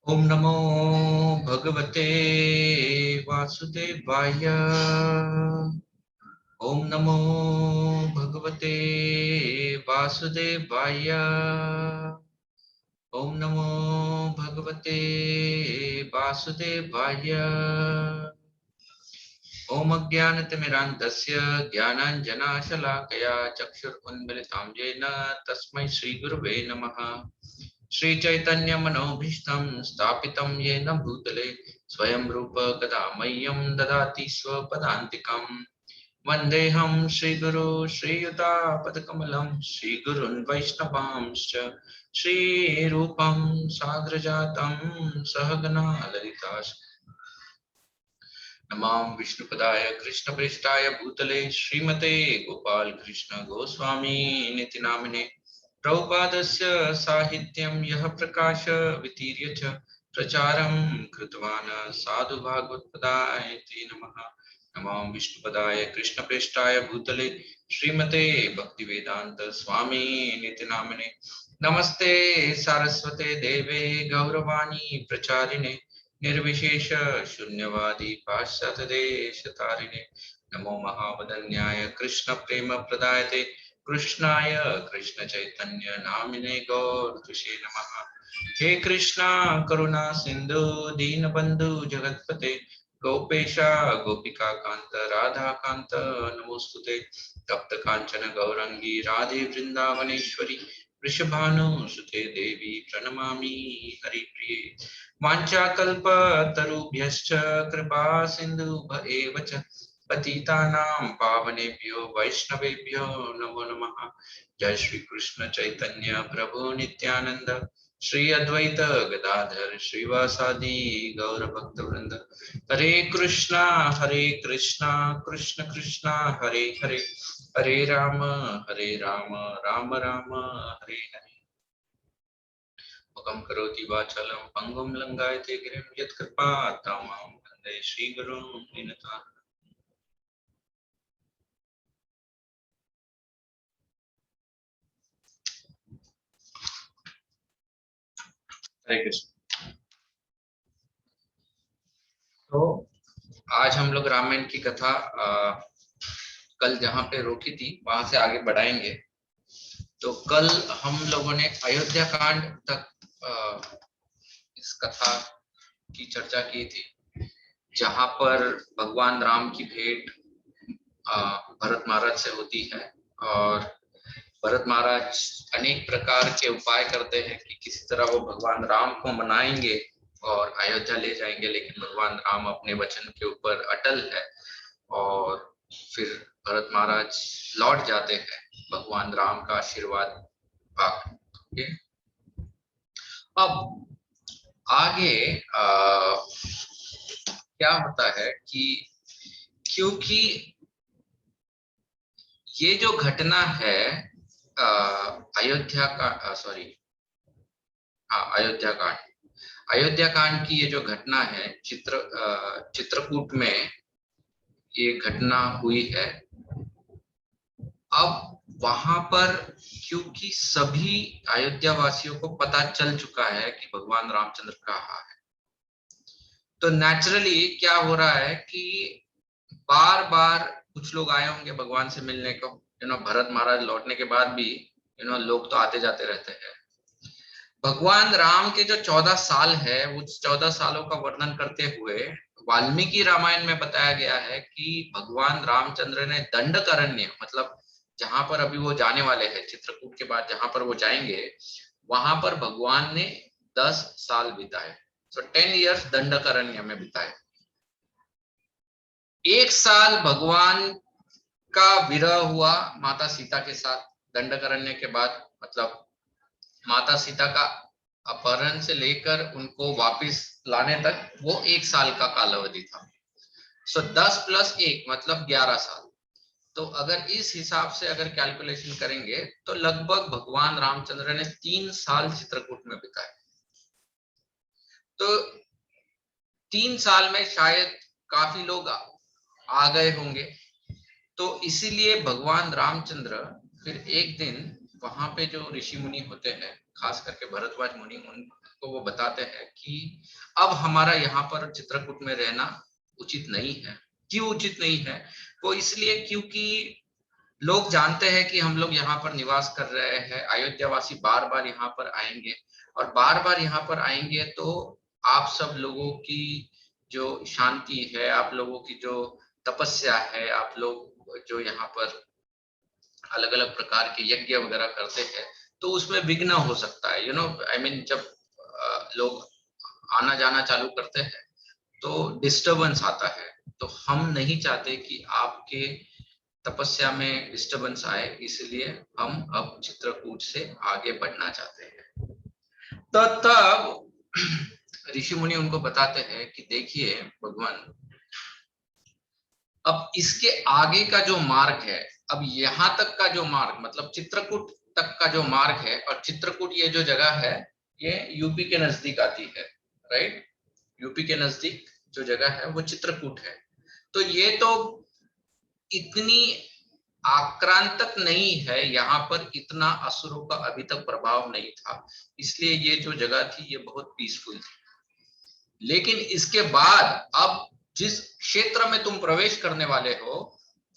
ओम नमो भगवते वासुदेवाय। ओम नमो भगवते वासुदेवाय। ओम नमो भगवते वासुदेवाय। ओम अज्ञानतिमिरान्धस्य ज्ञानाञ्जनशलाकया चक्षुरुन्मिलितं येन तस्मै श्रीगुरुवे नमः। श्रीचैतन्यमनोभीष्टं स्थापितं येन भूतले स्वयं रूप कदा मह्यं ददाति स्वपदान्तिकं। वन्देऽहं श्रीगुरो श्रीयुतापदकमलं श्रीगुरुन् वैष्णवांश्च श्रीरूपं साग्रजातं सहगना ललिता नमां विष्णुपदाय कृष्णप्रेष्ठाय भूतले श्रीमते गोपाल कृष्ण गोस्वामी निति नामिने प्रभुपादस्य साहित्यं यः प्रकाश वितीर्य च प्रचारं कृतवान् साधु भागवत्पदाय ते नमः। नमां विष्णुपदाय कृष्णप्रेष्ठाय भूतले श्रीमते भक्तिवेदांत स्वामी निति नामिने नमस्ते सारस्वते देवे गौरवाणी प्रचारिणे निर्विशेष शून्यवादी पाश्चात्यदेशतारिणे नमो महावदन्याय कृष्ण प्रेम प्रदायते कृष्णाय कृष्ण चैतन्य नामिने गौरतुषे नमः। हे कृष्णा करुणा सिंधु दीनबंधु जगत्पते गोपेशा गोपिका कांत राधा कांत नमोस्तुते तप्त कांचन गौरंगी राधे वृंदावनेश्वरी वृषभानुसुते देवी प्रणमामि हरिप्रिये। वाञ्छाकल्पतरुभ्यश्च कृपा सिन्धुभ्य एव च पतितानां पावनेभ्यो वैष्णवेभ्यो नमो नमः। जय श्री कृष्ण चैतन्य प्रभु नित्यानंद श्री अद्वैत गदाधर श्रीवासादि गौर भक्त वृंद। हरे कृष्णा कृष्ण कृष्णा हरे हरे हरे राम राम राम हरे हरे। मुखं करोति वाचालं पंगुं लंघयते गिरिं यत्कृपात्तमहं वन्दे श्रीगुरुं दीनतां। हरे कृष्ण। तो आज हम लोग रामायण की कथा कल जहाँ पे रोकी थी वहां से आगे बढ़ाएंगे। तो कल हम लोगों ने अयोध्या कांड तक इस कथा की चर्चा की थी, जहां पर भगवान राम की भेंट भरत महाराज से होती है और भरत महाराज अनेक प्रकार के उपाय करते हैं कि किसी तरह वो भगवान राम को मनाएंगे और अयोध्या ले जाएंगे, लेकिन भगवान राम अपने वचन के ऊपर अटल है और फिर भरत महाराज लौट जाते हैं भगवान राम का आशीर्वाद पाकर। अब आगे क्या होता है कि क्योंकि ये जो घटना है अयोध्या का अयोध्या कांड की ये जो घटना है चित्रकूट में ये घटना हुई है। अब वहां पर क्योंकि सभी अयोध्या वासियों को पता चल चुका है कि भगवान रामचंद्र कहाँ है, तो नेचुरली क्या हो रहा है कि बार बार कुछ लोग आए होंगे भगवान से मिलने को। भरत महाराज लौटने के बाद भी लोग तो आते जाते रहते हैं। भगवान राम के जो 14 साल है उस 14 सालों का वर्णन करते हुए वाल्मीकि रामायण में बताया गया है कि भगवान रामचंद्र ने दंडकारण्य, मतलब जहां पर अभी वो जाने वाले हैं, चित्रकूट के बाद जहां पर वो जाएंगे, वहां पर भगवान ने 10 साल बिताए। सो 10 इयर्स दंडकारण्य में बिताए। 1 साल भगवान का विरह हुआ माता सीता के साथ दंडकारण्य के बाद, मतलब माता सीता का अपहरण से लेकर उनको वापस लाने तक वो 1 साल का कालावधि था। सो 10 + 1 मतलब 11 साल। तो अगर इस हिसाब से अगर कैलकुलेशन करेंगे तो लगभग भगवान रामचंद्र ने 3 साल चित्रकूट में बिताए। तो 3 साल में शायद काफी लोग आ गए होंगे, तो इसीलिए भगवान रामचंद्र फिर एक दिन वहां पे जो ऋषि मुनि होते हैं, खास करके भरद्वाज मुनि, उनको वो बताते हैं कि अब हमारा यहाँ पर चित्रकूट में रहना उचित नहीं है। क्यों उचित नहीं है? वो इसलिए क्योंकि लोग जानते हैं कि हम लोग यहाँ पर निवास कर रहे हैं, अयोध्यावासी बार बार यहाँ पर आएंगे, और बार बार यहाँ पर आएंगे तो आप सब लोगों की जो शांति है, आप लोगों की जो तपस्या है, आप लोग जो यहाँ पर अलग अलग प्रकार के यज्ञ वगैरह करते हैं, तो उसमें विघ्न हो सकता है। आई मीन जब लोग आना जाना चालू करते हैं तो डिस्टरबेंस आता है। तो हम नहीं चाहते कि आपके तपस्या में डिस्टरबेंस आए, इसलिए हम अब चित्रकूट से आगे बढ़ना चाहते हैं। तो तब ऋषि मुनि उनको बताते हैं कि देखिए भगवान, अब इसके आगे का जो मार्ग है, अब यहाँ तक का जो मार्ग, मतलब चित्रकूट तक का जो मार्ग है, और चित्रकूट ये जो जगह है ये यूपी के नजदीक आती है, राइट? यूपी के नजदीक जो जगह है वो चित्रकूट है। तो ये तो इतनी आक्रांतक नहीं है, यहाँ पर इतना असुरों का अभी तक प्रभाव नहीं था, इसलिए ये जो जगह थी ये बहुत पीसफुल थी। लेकिन इसके बाद अब जिस क्षेत्र में तुम प्रवेश करने वाले हो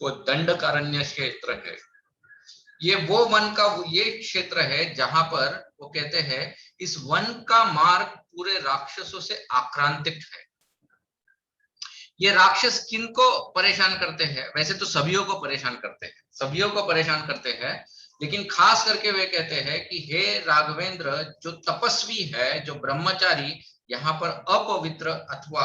वो दंडकारण्य क्षेत्र है। ये वो वन का ये क्षेत्र है जहां पर वो कहते हैं इस वन का मार्ग पूरे राक्षसों से आक्रांतिक है। ये राक्षस किनको परेशान करते हैं? वैसे तो सभियों को परेशान करते हैं, सभियों को परेशान करते हैं, लेकिन खास करके वे कहते हैं कि हे राघवेंद्र, जो तपस्वी है, जो ब्रह्मचारी यहाँ पर अपवित्र अथवा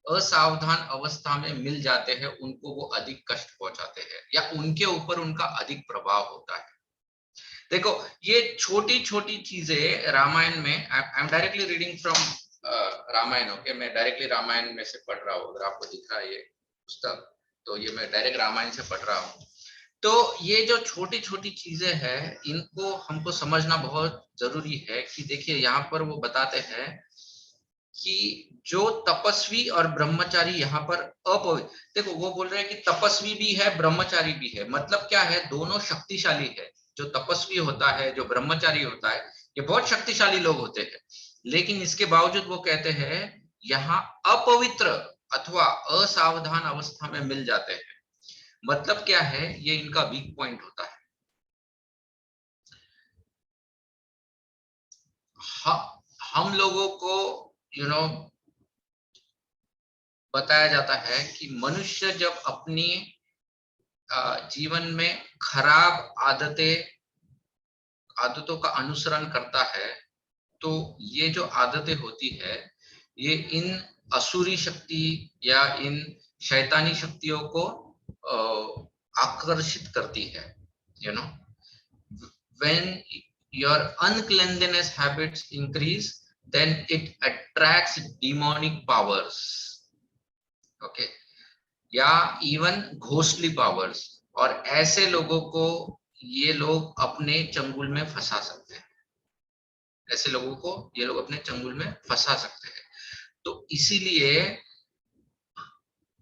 असावधान अवस्था में मिल जाते हैं, उनको वो अधिक कष्ट पहुंचाते हैं, या उनके ऊपर उनका अधिक प्रभाव होता है। देखो, ये छोटी छोटी चीजें रामायण में, I am directly reading from Ramayan, okay, मैं डायरेक्टली रामायण में से पढ़ रहा हूँ। अगर आपको दिख रहा है ये पुस्तक, तो ये मैं डायरेक्ट रामायण से पढ़ रहा हूँ। तो ये जो छोटी छोटी चीजें हैं, इनको हमको समझना बहुत जरूरी है। कि देखिए यहाँ पर वो बताते हैं कि जो तपस्वी और ब्रह्मचारी यहाँ पर अपवित्र, देखो वो बोल रहे हैं कि तपस्वी भी है, ब्रह्मचारी भी है। मतलब क्या है? दोनों शक्तिशाली है। जो तपस्वी होता है, जो ब्रह्मचारी होता है, ये बहुत शक्तिशाली लोग होते हैं, लेकिन इसके बावजूद वो कहते हैं यहाँ अपवित्र अथवा असावधान अवस्था में मिल जाते हैं। मतलब क्या है? ये इनका वीक पॉइंट होता है। हम लोगों को यू नो बताया जाता है कि मनुष्य जब अपनी जीवन में खराब आदतों का अनुसरण करता है, तो ये जो आदतें होती है, ये इन असुरी शक्ति या इन शैतानी शक्तियों को आकर्षित करती है। You know when your uncleanliness habits increase, then it attracts demonic powers, okay, या इवन घोस्टली पावर्स। और ऐसे लोगों को ये लोग अपने चंगुल में फंसा सकते हैं। ऐसे लोगों को ये लोग अपने चंगुल में फंसा सकते हैं। तो इसीलिए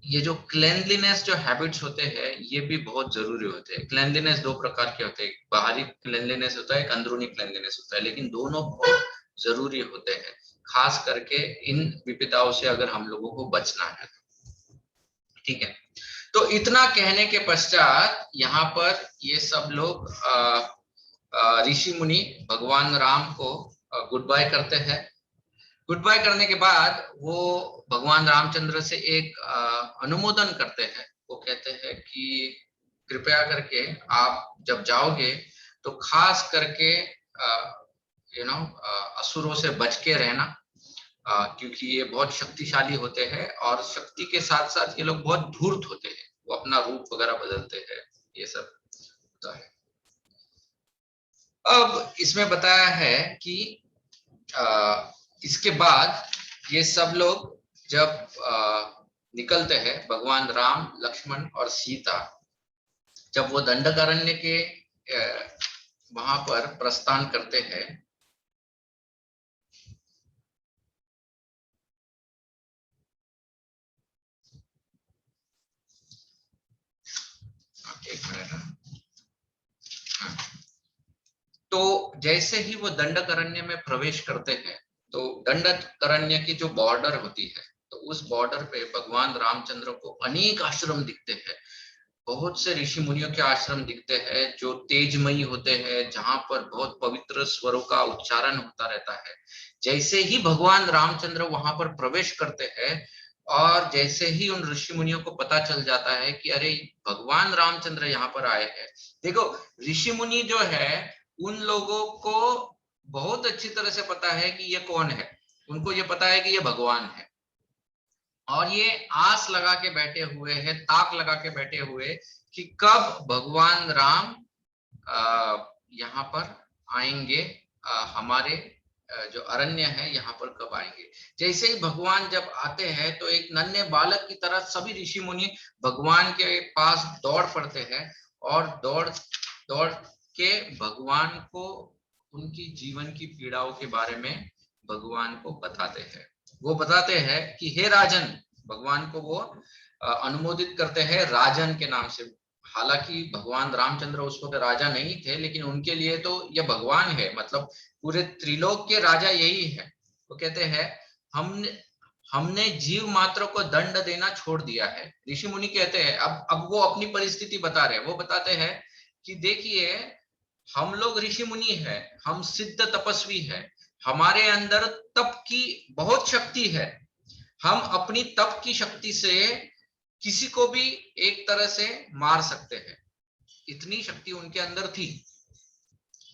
ये जो क्लेanलीनेस जो हैबिट्स होते हैं, ये भी बहुत जरूरी होते हैं। क्लेanलीनेस दो प्रकार के होते हैं, बाहरी क्लेanलीनेस होता है, एक अंदरूनी क्लेanलीनेस होता है, लेकिन दोनों बहुत जरूरी होते हैं, खास करके इन विपदाओं से अगर हम लोगों को बचना है। ठीक है, तो इतना कहने के पश्चात यहाँ पर ये सब लोग ऋषि मुनि भगवान राम को गुड बाय करते हैं। गुड बाय करने के बाद वो भगवान रामचंद्र से एक अनुमोदन करते हैं। वो कहते हैं कि कृपया करके आप जब जाओगे तो खास करके असुरों से बच के रहना, क्योंकि ये बहुत शक्तिशाली होते हैं, और शक्ति के साथ साथ ये लोग बहुत धूर्त होते हैं, वो अपना रूप वगैरह बदलते हैं, ये सब होता है। अब इसमें बताया है कि इसके बाद ये सब लोग जब निकलते हैं, भगवान राम, लक्ष्मण और सीता जब वो दंडकारण्य के वहां पर प्रस्थान करते हैं, एक मिनट। तो जैसे ही वो दंडकारण्य में प्रवेश करते हैं, तो दंडकारण्य की जो बॉर्डर होती है, तो उस बॉर्डर पे भगवान रामचंद्र को अनेक आश्रम दिखते हैं। बहुत से ऋषि मुनियों के आश्रम दिखते हैं जो तेजमयी होते हैं, जहां पर बहुत पवित्र स्वरों का उच्चारण होता रहता है। जैसे ही भगवान रामचंद्र वहां पर प्रवेश करते हैं, और जैसे ही उन ऋषि मुनियों को पता चल जाता है कि अरे भगवान रामचंद्र यहाँ पर आए हैं। देखो, ऋषि मुनि जो है उन लोगों को बहुत अच्छी तरह से पता है कि ये कौन है। उनको ये पता है कि ये भगवान है, और ये आस लगा के बैठे हुए हैं, ताक लगा के बैठे हुए कि कब भगवान राम यहाँ पर आएंगे, हमारे जो अरण्य है यहाँ पर कब आएंगे। जैसे ही भगवान जब आते हैं तो एक नन्हे बालक की तरह सभी ऋषि मुनि भगवान के पास दौड़ पड़ते हैं, और दौड़ दौड़ के भगवान को उनकी जीवन की पीड़ाओं के बारे में भगवान को बताते हैं। वो बताते हैं कि हे राजन, भगवान को वो अनुमोदित करते हैं राजन के नाम से। हालांकि भगवान रामचंद्र उस वक्त राजा नहीं थे, लेकिन उनके लिए तो यह भगवान है, मतलब पूरे त्रिलोक के राजा यही है। वो कहते हैं हमने जीव मात्र को दंड देना छोड़ दिया है। ऋषि मुनि कहते हैं, अब वो अपनी परिस्थिति बता रहे हैं। वो बताते हैं कि देखिए, हम लोग ऋषि मुनि है, हम सिद्ध तपस्वी है, हमारे अंदर तप की बहुत शक्ति है। हम अपनी तप की शक्ति से किसी को भी एक तरह से मार सकते हैं, इतनी शक्ति उनके अंदर थी।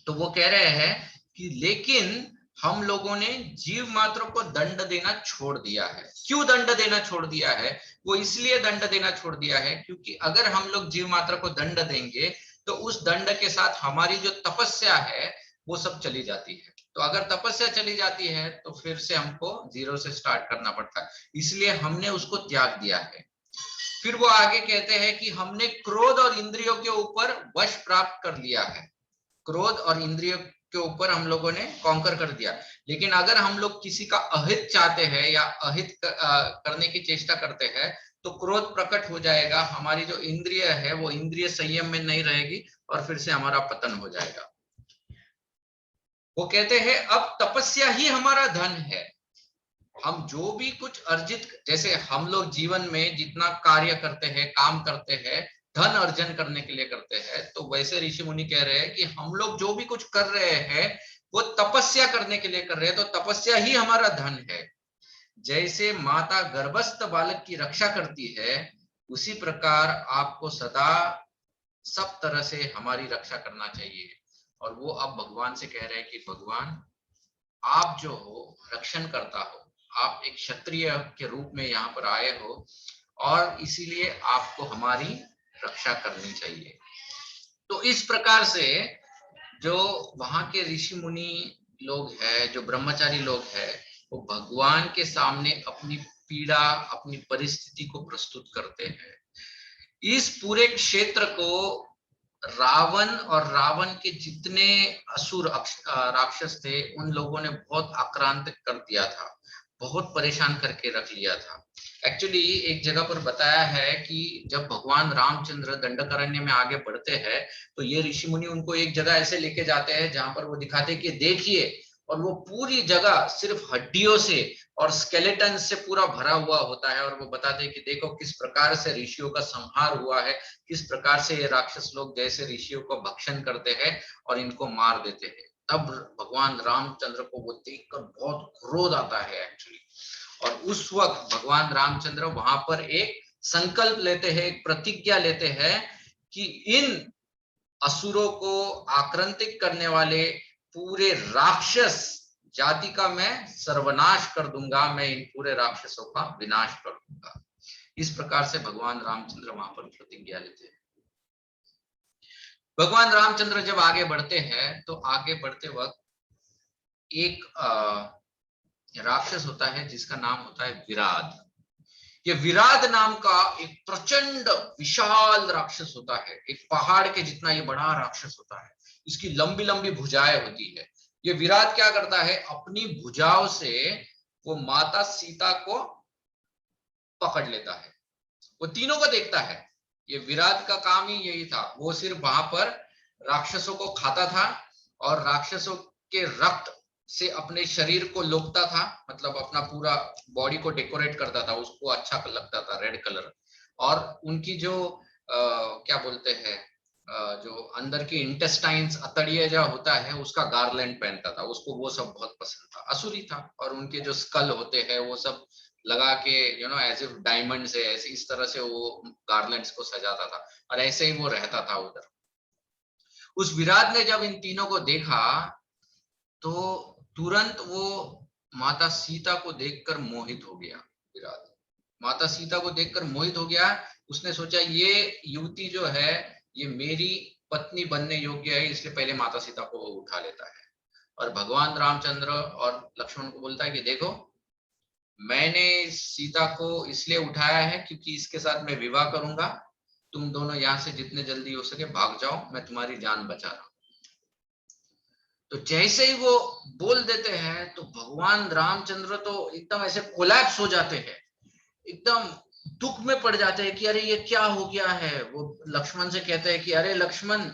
तो वो कह रहे हैं कि लेकिन हम लोगों ने जीव मात्र को दंड देना छोड़ दिया है। क्यों दंड देना छोड़ दिया है? वो इसलिए दंड देना छोड़ दिया है क्योंकि अगर हम लोग जीव मात्र को दंड देंगे तो उस दंड के साथ हमारी जो तपस्या है वो सब चली जाती है। तो अगर तपस्या चली जाती है तो फिर से हमको जीरो से स्टार्ट करना पड़ता है, इसलिए हमने उसको त्याग दिया है। फिर वो आगे कहते हैं कि हमने क्रोध और इंद्रियों के ऊपर वश प्राप्त कर लिया है। क्रोध और इंद्रियों के ऊपर हम लोगों ने कॉन्कर कर दिया। लेकिन अगर हम लोग किसी का अहित चाहते हैं या अहित करने की चेष्टा करते हैं तो क्रोध प्रकट हो जाएगा, हमारी जो इंद्रिय है वो इंद्रिय संयम में नहीं रहेगी और फिर से हमारा पतन हो जाएगा। वो कहते हैं अब तपस्या ही हमारा धन है। हम जो भी कुछ अर्जित, जैसे हम लोग जीवन में जितना कार्य करते हैं, काम करते हैं, धन अर्जन करने के लिए करते हैं, तो वैसे ऋषि मुनि कह रहे हैं कि हम लोग जो भी कुछ कर रहे हैं वो तपस्या करने के लिए कर रहे हैं, तो तपस्या ही हमारा धन है। जैसे माता गर्भस्थ बालक की रक्षा करती है, उसी प्रकार आपको सदा सब तरह से हमारी रक्षा करना चाहिए। और वो अब भगवान से कह रहे हैं कि भगवान, आप जो हो रक्षण करता हो, आप एक क्षत्रिय के रूप में यहाँ पर आए हो, और इसीलिए आपको हमारी रक्षा करनी चाहिए। तो इस प्रकार से जो वहां के ऋषि मुनि लोग हैं, जो ब्रह्मचारी लोग हैं, वो भगवान के सामने अपनी पीड़ा, अपनी परिस्थिति को प्रस्तुत करते हैं। इस पूरे क्षेत्र को रावण और रावण के जितने असुर राक्षस थे, उन लोगों ने बहुत आक्रांत कर दिया था, बहुत परेशान करके रख लिया था। एक्चुअली एक जगह पर बताया है कि जब भगवान रामचंद्र दंडकारण्य में आगे बढ़ते हैं तो ये ऋषि मुनि उनको एक जगह ऐसे लेके जाते हैं जहां पर वो दिखाते हैं कि देखिए, और वो पूरी जगह सिर्फ हड्डियों से और स्केलेटन से पूरा भरा हुआ होता है, और वो बताते हैं कि देखो किस प्रकार से ऋषियों का संहार हुआ है, किस प्रकार से ये राक्षस लोग जैसे ऋषियों को भक्षण करते हैं और इनको मार देते हैं। तब भगवान रामचंद्र को वो देखकर बहुत क्रोध आता है एक्चुअली। और उस वक्त भगवान रामचंद्र वहां पर एक संकल्प लेते हैं, एक प्रतिज्ञा लेते हैं कि इन असुरों को आक्रांतित करने वाले पूरे राक्षस जाति का मैं सर्वनाश कर दूंगा, मैं इन पूरे राक्षसों का विनाश कर दूंगा। इस प्रकार से भगवान रामचंद्र वहां पर प्रतिज्ञा लेते हैं। भगवान रामचंद्र जब आगे बढ़ते हैं तो आगे बढ़ते वक्त एक राक्षस होता है जिसका नाम होता है विराट। ये विराट नाम का एक प्रचंड विशाल राक्षस होता है, एक पहाड़ के जितना ये बड़ा राक्षस होता है। इसकी लंबी लंबी भुजाएं होती है। ये विराट क्या करता है, अपनी भुजाओं से वो माता सीता को पकड़ लेता है, वो तीनों को देखता है। ये विराट का काम ही यही था, वो सिर्फ वहां पर राक्षसों को खाता था और राक्षसों के रक्त से अपने शरीर को लोकता था, मतलब अपना पूरा बॉडी को डेकोरेट करता था, उसको अच्छा लगता था रेड कलर। और उनकी जो क्या बोलते हैं, जो अंदर के इंटेस्टाइन्स, अतड़िया जो होता है, उसका गार्लैंड पहनता था, उसको वो सब बहुत पसंद था, असुरी था। और उनके जो स्कल होते हैं वो सब लगा के एज इफ डायमंड से, ऐसे इस तरह से वो गार्लैंड्स को सजाता था, और ऐसे ही वो रहता था उधर। उस विराट ने जब इन तीनों को देखा तो तुरंत वो माता सीता को देखकर मोहित हो गया। विराट माता सीता को देखकर मोहित हो गया। उसने सोचा ये युवती जो है ये मेरी पत्नी बनने योग्य है, इसलिए पहले माता सीता को वो उठा लेता है। और भगवान रामचंद्र और लक्ष्मण को बोलता है कि देखो, मैंने सीता को इसलिए उठाया है क्योंकि इसके साथ मैं विवाह करूंगा, तुम दोनों यहाँ से जितने जल्दी हो सके भाग जाओ, मैं तुम्हारी जान बचा रहा हूं। तो जैसे ही वो बोल देते हैं तो भगवान रामचंद्र तो एकदम ऐसे कोलैप्स हो जाते हैं, एकदम दुख में पड़ जाते हैं कि अरे ये क्या हो गया है। वो लक्ष्मण से कहते हैं कि अरे लक्ष्मण,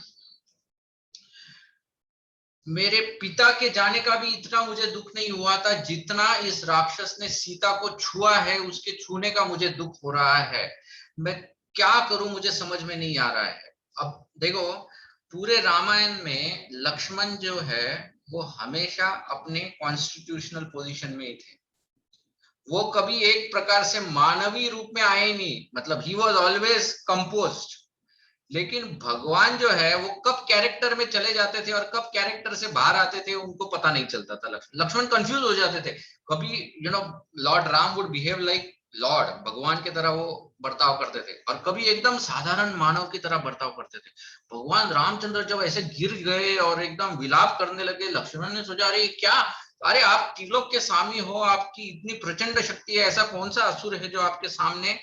मेरे पिता के जाने का भी इतना मुझे दुख नहीं हुआ था जितना इस राक्षस ने सीता को छुआ है, उसके छूने का मुझे दुख हो रहा है। मैं क्या करूं, मुझे समझ में नहीं आ रहा है। अब देखो, पूरे रामायण में लक्ष्मण जो है वो हमेशा अपने कॉन्स्टिट्यूशनल पोजीशन में ही थे। वो कभी एक प्रकार से मानवीय रूप में आए नहीं, मतलब ही वॉज ऑलवेज कंपोज्ड। लेकिन भगवान जो है वो कब कैरेक्टर में चले जाते थे और कब कैरेक्टर से बाहर आते थे उनको पता नहीं चलता था। लक्ष्मण कंफ्यूज हो जाते थे। कभी Lord Ram would behave like Lord, भगवान की तरह वो बर्ताव करते थे, और कभी एकदम साधारण मानव की तरह बर्ताव करते थे। भगवान रामचंद्र जब ऐसे गिर गए और एकदम विलाप करने लगे, लक्ष्मण ने सोचा अरे क्या, अरे आप त्रिलोक के स्वामी हो, आपकी इतनी प्रचंड शक्ति है, ऐसा कौन सा असुर है जो आपके सामने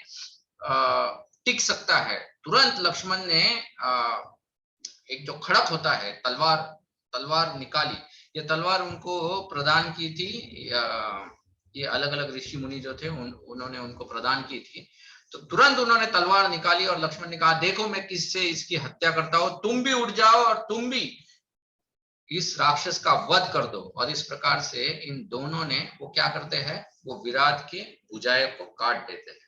टिक सकता है। तुरंत लक्ष्मण ने एक जो खड़क होता है तलवार, तलवार निकाली। ये तलवार उनको प्रदान की थी, ये अलग अलग ऋषि मुनि जो थे उन्होंने उनको प्रदान की थी। तो तुरंत उन्होंने तलवार निकाली और लक्ष्मण ने कहा देखो मैं किससे इसकी हत्या करता हूं, तुम भी उठ जाओ और तुम भी इस राक्षस का वध कर दो। और इस प्रकार से इन दोनों ने वो क्या करते हैं, वो विराट के भुजाएं को काट देते हैं।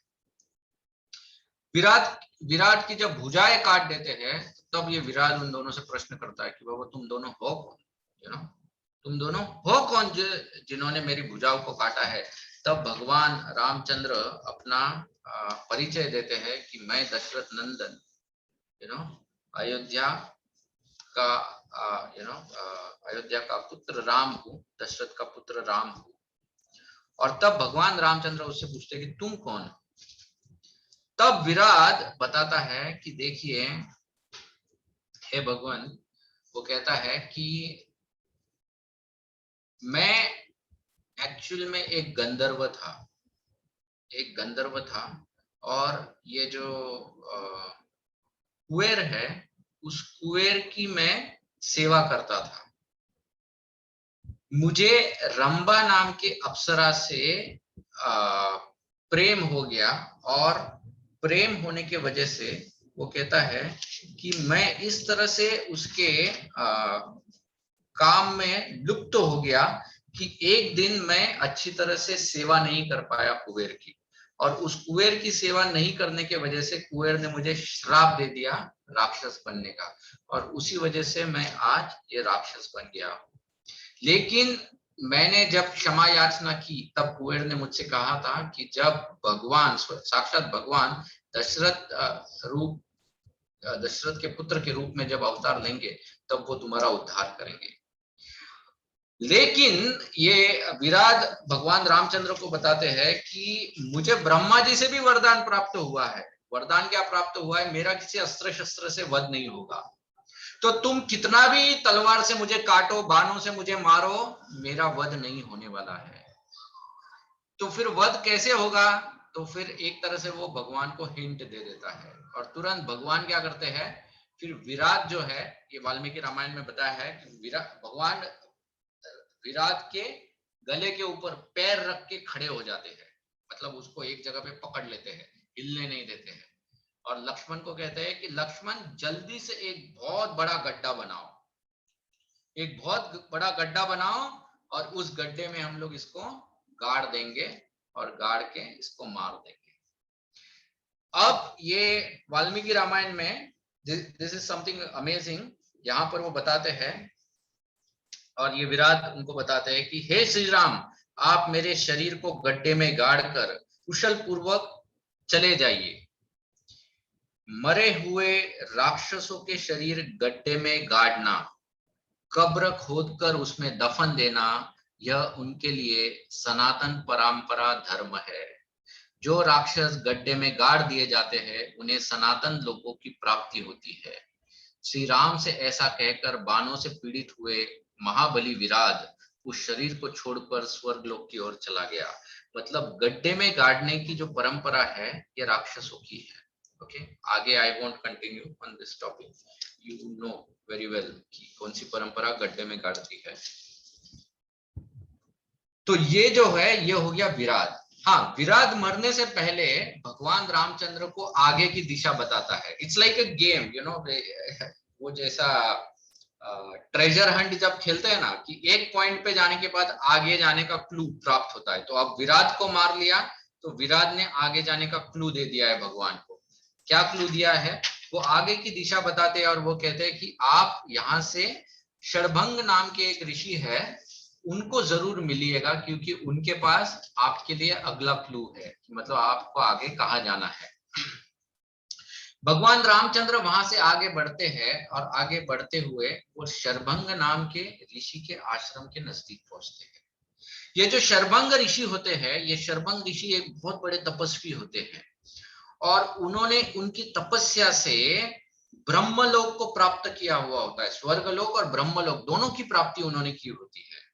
विराट विराट की जब भुजाएं काट देते हैं तब ये विराट उन दोनों से प्रश्न करता है कि बाबा तुम दोनों हो कौन, तुम दोनों हो कौन जिन्होंने मेरी भुजाओं को काटा है। तब भगवान रामचंद्र अपना परिचय देते हैं कि मैं दशरथ नंदन, अयोध्या का अयोध्या का पुत्र राम हूँ, दशरथ का पुत्र राम हूँ। और तब भगवान रामचंद्र उससे पूछते हैं कि तुम कौन हो। तब विराट बताता है कि देखिए हे भगवान, वो कहता है कि मैं एक्चुअल में एक गंधर्व था, एक गंधर्व था। और ये जो कुएर है, उस कुएर की मैं सेवा करता था। मुझे रंबा नाम के अप्सरा से प्रेम हो गया, और प्रेम होने के वजह से वो कहता है कि मैं इस तरह से उसके काम में लुप्त हो गया कि एक दिन मैं अच्छी तरह से सेवा नहीं कर पाया कुबेर की, और उस कुबेर की सेवा नहीं करने के वजह से कुबेर ने मुझे श्राप दे दिया राक्षस बनने का, और उसी वजह से मैं आज ये राक्षस बन गया। लेकिन मैंने जब क्षमा याचना की तब कुबेर ने मुझसे कहा था कि जब भगवान, साक्षात भगवान दशरथ के पुत्र के रूप में जब अवतार लेंगे तब वो तुम्हारा उद्धार करेंगे। लेकिन ये विराट भगवान रामचंद्र को बताते हैं कि मुझे ब्रह्मा जी से भी वरदान प्राप्त हुआ है। वरदान क्या प्राप्त हुआ है, मेरा किसी अस्त्र शस्त्र से वध नहीं होगा। तो तुम कितना भी तलवार से मुझे काटो, बाणों से मुझे मारो, मेरा वध नहीं होने वाला है। तो फिर वध कैसे होगा, तो फिर एक तरह से वो भगवान को हिंट दे देता है, और तुरंत भगवान क्या करते हैं, फिर विराट जो है, ये वाल्मीकि रामायण में बताया है कि भगवान विराट के गले के ऊपर पैर रख के खड़े हो जाते हैं, मतलब उसको एक जगह पे पकड़ लेते हैं, हिलने नहीं देते हैं। और लक्ष्मण को कहते हैं कि लक्ष्मण जल्दी से एक बहुत बड़ा गड्ढा बनाओ, एक बहुत बड़ा गड्ढा बनाओ और उस गड्ढे में हम लोग इसको गाड़ देंगे और गाड़ के इसको मार देंगे। अब ये वाल्मीकि रामायण में दिस इज समथिंग अमेजिंग, यहाँ पर वो बताते हैं और ये विराट उनको बताते हैं कि हे श्री राम, आप मेरे शरीर को गड्ढे में गाड़ कर कुशल पूर्वक चले जाइए। मरे हुए राक्षसों के शरीर गड्ढे में गाड़ना, कब्र खोदकर उसमें दफन देना, यह उनके लिए सनातन परंपरा धर्म है। जो राक्षस गड्ढे में गाड़ दिए जाते हैं उन्हें सनातन लोगों की प्राप्ति होती है। श्री राम से ऐसा कहकर बाणों से पीड़ित हुए महाबली विराट उस शरीर को छोड़कर स्वर्गलोक की ओर चला गया। मतलब गड्ढे में गाड़ने की जो परंपरा है ये राक्षसों की है। ओके, आगे I won't continue on this topic, you know very well कि कौन सी परंपरा गड्ढे में गाड़ती है। तो ये जो है ये हो गया विराट। हाँ, विराट मरने से पहले भगवान रामचंद्र को आगे की दिशा बताता है। It's like a game, you know, वो जैसा ट्रेजर हंट जब खेलते हैं ना कि एक पॉइंट पे जाने के बाद आगे जाने का क्लू प्राप्त होता है। तो अब विराट को मार लिया तो विराट ने आगे जाने का क्लू दे दिया है भगवान को। क्या क्लू दिया है? वो आगे की दिशा बताते हैं और वो कहते हैं कि आप यहाँ से शरभंग नाम के एक ऋषि है, उनको जरूर मिलिएगा क्योंकि उनके पास आपके लिए अगला क्लू है, मतलब आपको आगे कहाँ जाना है। भगवान रामचंद्र वहां से आगे बढ़ते हैं और आगे बढ़ते हुए वो शरभंग नाम के ऋषि के आश्रम के नजदीक पहुंचते हैं। ये जो शरभंग ऋषि होते हैं, ये शरभंग ऋषि एक बहुत बड़े तपस्वी होते हैं और उन्होंने उनकी तपस्या से ब्रह्मलोक को प्राप्त किया हुआ होता है। स्वर्गलोक और ब्रह्मलोक दोनों की प्राप्ति उन्होंने की होती है।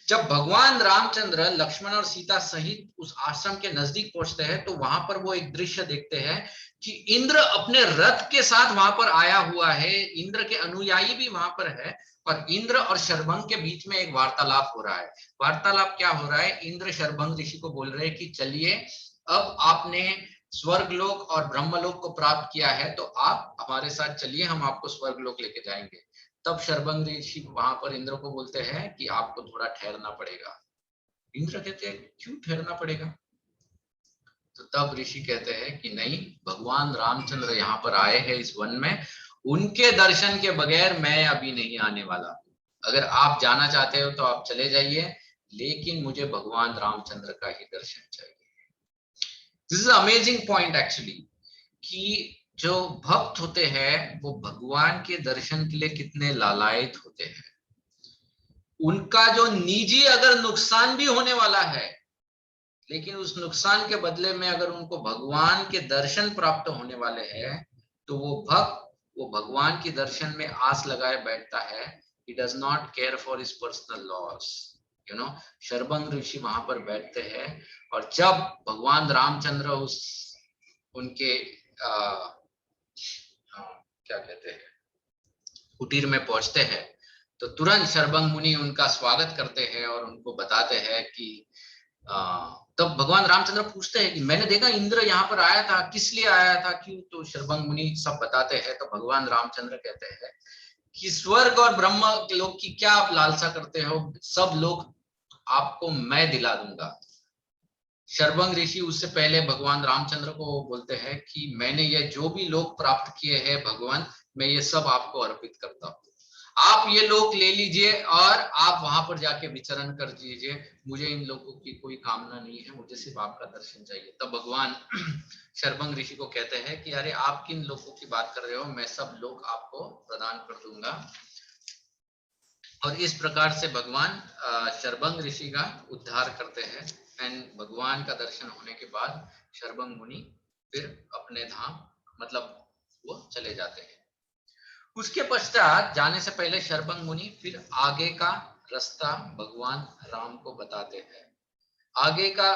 जब भगवान रामचंद्र लक्ष्मण और सीता सहित उस आश्रम के नजदीक पहुंचते हैं तो वहां पर वो एक दृश्य देखते हैं कि इंद्र अपने रथ के साथ वहां पर आया हुआ है, इंद्र के अनुयायी भी वहां पर है और इंद्र और शरभंग के बीच में एक वार्तालाप हो रहा है। वार्तालाप क्या हो रहा है? इंद्र शरभंग ऋषि को बोल रहे हैं कि चलिए, अब आपने स्वर्गलोक और ब्रह्मलोक को प्राप्त किया है तो आप हमारे साथ चलिए, हम आपको स्वर्गलोक लेके जाएंगे। तब शरभंग ऋषि वहां पर इंद्र को बोलते हैं कि आपको थोड़ा ठहरना पड़ेगा। इंद्र कहते हैं क्यों ठहरना पड़ेगा? तो तब ऋषि कहते हैं कि नहीं, भगवान रामचंद्र यहाँ पर आए हैं इस वन में, उनके दर्शन के बगैर मैं अभी नहीं आने वाला। अगर आप जाना चाहते हो तो आप चले जाइए, लेकिन मुझे भगवान रामचंद्र का ही दर्शन चाहिए। This is amazing point actually, कि जो भक्त होते हैं वो भगवान के दर्शन के लिए कितने लालायित होते हैं। उनका जो निजी अगर नुकसान भी होने वाला है, लेकिन उस नुकसान के बदले में अगर उनको भगवान के दर्शन प्राप्त होने वाले हैं तो वो भक्त वो भगवान के दर्शन में आस लगाए बैठता है। He does not care for his personal loss, you know. Sharabhang ऋषि वहां पर बैठते हैं और जब भगवान रामचंद्र उस उनके क्या कहते हैं कुटीर में पहुंचते हैं तो तुरंत शरभंग मुनि उनका स्वागत करते हैं और उनको बताते हैं कि तब भगवान रामचंद्र पूछते हैं कि मैंने देखा इंद्र यहाँ पर आया था, किस लिए आया था, क्यों? तो शरभंग मुनि सब बताते हैं। तो भगवान रामचंद्र कहते हैं कि स्वर्ग और ब्रह्म लोक की क्या आप लालसा करते हो, सब लोग आपको मैं दिला दूंगा। शरभंग ऋषि उससे पहले भगवान रामचंद्र को बोलते हैं कि मैंने ये जो भी लोक प्राप्त किए हैं भगवान, मैं ये सब आपको अर्पित करता हूँ, आप ये लोक ले लीजिए और आप वहां पर जाके विचरण कर दीजिए, मुझे इन लोगों की कोई कामना नहीं है, मुझे सिर्फ आपका दर्शन चाहिए। तब भगवान शरभंग ऋषि को कहते हैं कि अरे आप किन लोगों की बात कर रहे हो, मैं सब लोग आपको प्रदान कर दूंगा। और इस प्रकार से भगवान शरभंग ऋषि का उद्धार करते हैं एंड भगवान का दर्शन होने के बाद शरभंग मुनि फिर अपने धाम मतलब वो चले जाते हैं। उसके पश्चात जाने से पहले शरभंग मुनि फिर आगे का रास्ता भगवान राम को बताते हैं। आगे का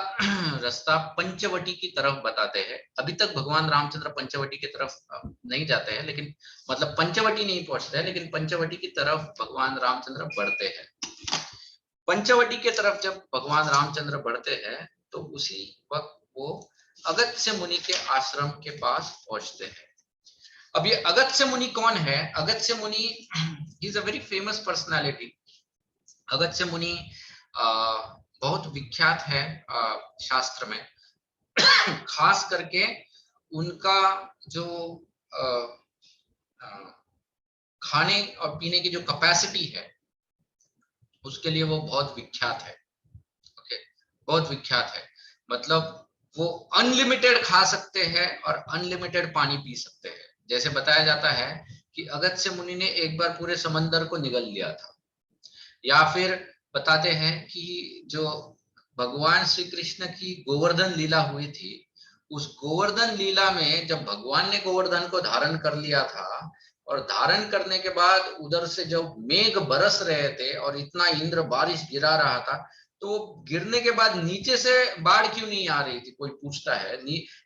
रास्ता पंचवटी की तरफ बताते हैं। अभी तक भगवान रामचंद्र पंचवटी की तरफ नहीं जाते हैं, लेकिन मतलब पंचवटी नहीं पहुंचते हैं, लेकिन पंचवटी की तरफ भगवान रामचंद्र बढ़ते हैं। पंचवटी के तरफ जब भगवान रामचंद्र बढ़ते हैं तो उसी वक्त वो अगस्त्य मुनि के आश्रम के पास पहुंचते हैं। अब ये अगस्त्य मुनि कौन है? अगस्त्य मुनि is a very famous personality. Agastya मुनि बहुत विख्यात है शास्त्र में। खास करके उनका जो खाने और पीने की जो कैपेसिटी है उसके लिए वो बहुत विख्यात है। ओके, बहुत विख्यात है। मतलब वो अनलिमिटेड खा सकते हैं और अनलिमिटेड पानी पी सकते हैं। जैसे बताया जाता है कि अगस्त्य मुनि ने एक बार पूरे समंदर को निगल लिया था। या फिर बताते हैं कि जो भगवान श्री कृष्ण की गोवर्धन लीला हुई थी, उस गोवर्धन लीला में जब भगवान ने गोवर्धन को धारण कर लिया था और धारण करने के बाद उधर से जब मेघ बरस रहे थे और इतना इंद्र बारिश गिरा रहा था, तो गिरने के बाद नीचे से बाढ़ क्यों नहीं आ रही थी? कोई पूछता है।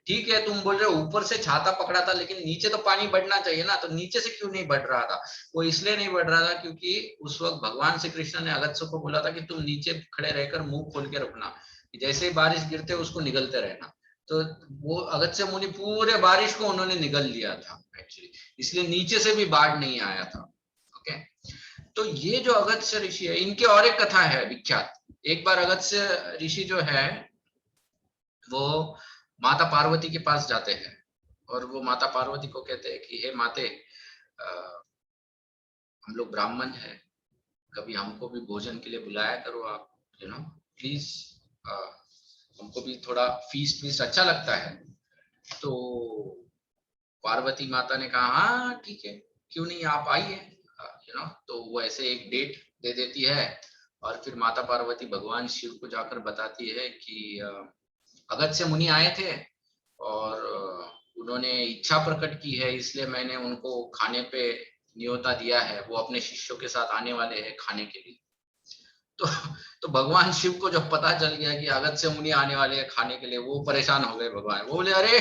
ठीक है, तुम बोल रहे हो ऊपर से छाता पकड़ा था, लेकिन नीचे तो पानी बढ़ना चाहिए ना, तो नीचे से क्यों नहीं बढ़ रहा था? वो इसलिए नहीं बढ़ रहा था क्योंकि उस वक्त भगवान श्री कृष्ण ने अगस्त्य को बोला था कि तुम नीचे खड़े रहकर मुंह खोल के रखना, जैसे ही बारिश गिरते उसको निगलते रहना। तो वो अगस्त्य मुनि पूरे बारिश को उन्होंने निगल लिया था एक्चुअली, इसलिए नीचे से भी बाढ़ नहीं आया था। ओके, तो ये जो अगस्त्य ऋषि है, इनकी और एक कथा है विख्यात। एक बार अगस्त्य ऋषि जो है वो माता पार्वती के पास जाते हैं और वो माता पार्वती को कहते हैं कि हे माते, हम लोग ब्राह्मण हैं, कभी हमको भी भोजन के लिए बुलाया करो आप, प्लीज, हमको भी थोड़ा फीस्ट वीस्ट अच्छा लगता है। तो पार्वती माता ने कहा हाँ ठीक है, क्यों नहीं, आप आइए। तो वो ऐसे एक डेट दे देती है और फिर माता पार्वती भगवान शिव को जाकर बताती है कि अगस्त्य मुनि आए थे और उन्होंने इच्छा प्रकट की है, इसलिए मैंने उनको खाने पे न्योता दिया है, वो अपने शिष्यों के साथ आने वाले हैं खाने के लिए। तो तो भगवान शिव को जब पता चल गया कि अगस्त्य मुनि आने वाले हैं खाने के लिए, वो परेशान हो गए। भगवान वो बोले अरे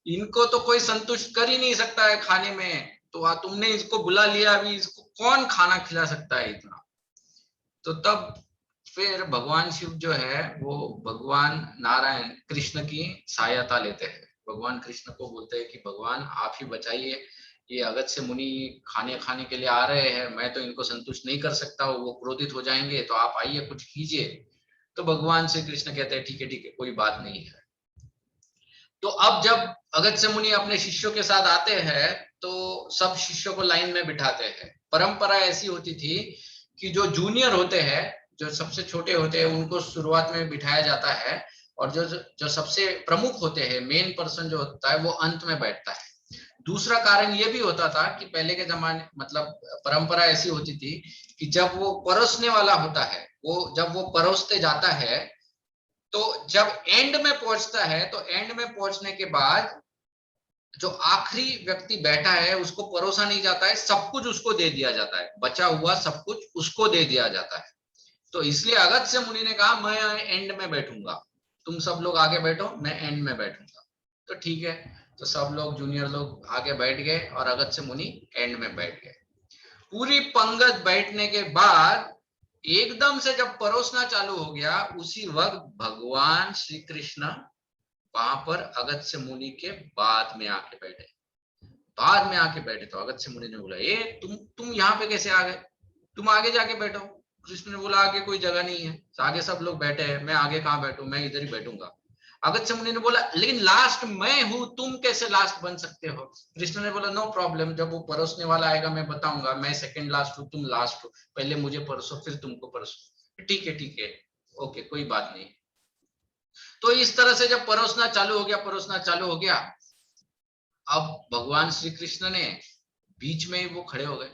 इनको तो कोई संतुष्ट कर ही नहीं सकता है खाने में, तो तुमने इसको बुला लिया, अभी इसको कौन खाना खिला सकता है इतना? तो तब फिर भगवान शिव जो है वो भगवान नारायण कृष्ण की सहायता लेते हैं। भगवान कृष्ण को बोलते हैं कि भगवान आप ही बचाइए, ये अगस्त्य मुनि खाने खाने के लिए आ रहे हैं, मैं तो इनको संतुष्ट नहीं कर सकता हूँ, वो क्रोधित हो जाएंगे, तो आप आइए कुछ कीजिए। तो भगवान श्री कृष्ण कहते हैं ठीक है, कोई बात नहीं है। तो अब जब अगस्त्य मुनि अपने शिष्यों के साथ आते हैं तो सब शिष्यों को लाइन में बिठाते हैं। परंपरा ऐसी होती थी कि जो जूनियर होते हैं, जो सबसे छोटे होते हैं, उनको शुरुआत में बिठाया जाता है और जो जो सबसे प्रमुख होते हैं, मेन पर्सन जो होता है, वो अंत में बैठता है। दूसरा कारण ये भी होता था कि पहले के जमाने, मतलब परंपरा ऐसी होती थी कि जब वो परोसने वाला होता है, वो जब वो परोसते जाता है, तो जब एंड में पहुंचता है, तो एंड में पहुंचने के बाद जो आखिरी व्यक्ति बैठा है उसको परोसा नहीं जाता है, सब कुछ उसको दे दिया जाता है, बचा हुआ सब कुछ उसको दे दिया जाता है। तो इसलिए अगस्त्य मुनि ने कहा मैं एंड में बैठूंगा, तुम सब लोग आगे बैठो, मैं एंड में बैठूंगा। तो ठीक है, तो सब लोग जूनियर लोग आगे बैठ गए और अगस्त्य मुनि एंड में बैठ गए। पूरी पंगत बैठने के बाद एकदम से जब परोसना चालू हो गया, उसी वक्त भगवान श्री कृष्ण वहां पर अगस्त्य मुनि के बाद में आके बैठे। बाद में आके बैठे तो अगस्त्य मुनि ने बोला ए तुम यहाँ पे कैसे आ गए, तुम आगे जाके बैठो। कृष्ण ने बोला आगे कोई जगह नहीं है, आगे सब लोग बैठे हैं, मैं आगे कहाँ बैठूं, मैं इधर ही बैठूंगा। अगस्त्य मुनि ने बोला लेकिन लास्ट मैं हूं, तुम कैसे लास्ट बन सकते हो? कृष्ण ने बोला नो प्रॉब्लम, जब वो परोसने वाला आएगा मैं बताऊंगा, मैं सेकंड लास्ट हूँ, तुम लास्ट हो, पहले मुझे परोसो फिर तुमको परोसो। ठीक है, ओके, कोई बात नहीं। तो इस तरह से जब परोसना चालू हो गया, परोसना चालू हो गया, अब भगवान श्री कृष्ण ने बीच में ही वो खड़े हो गए,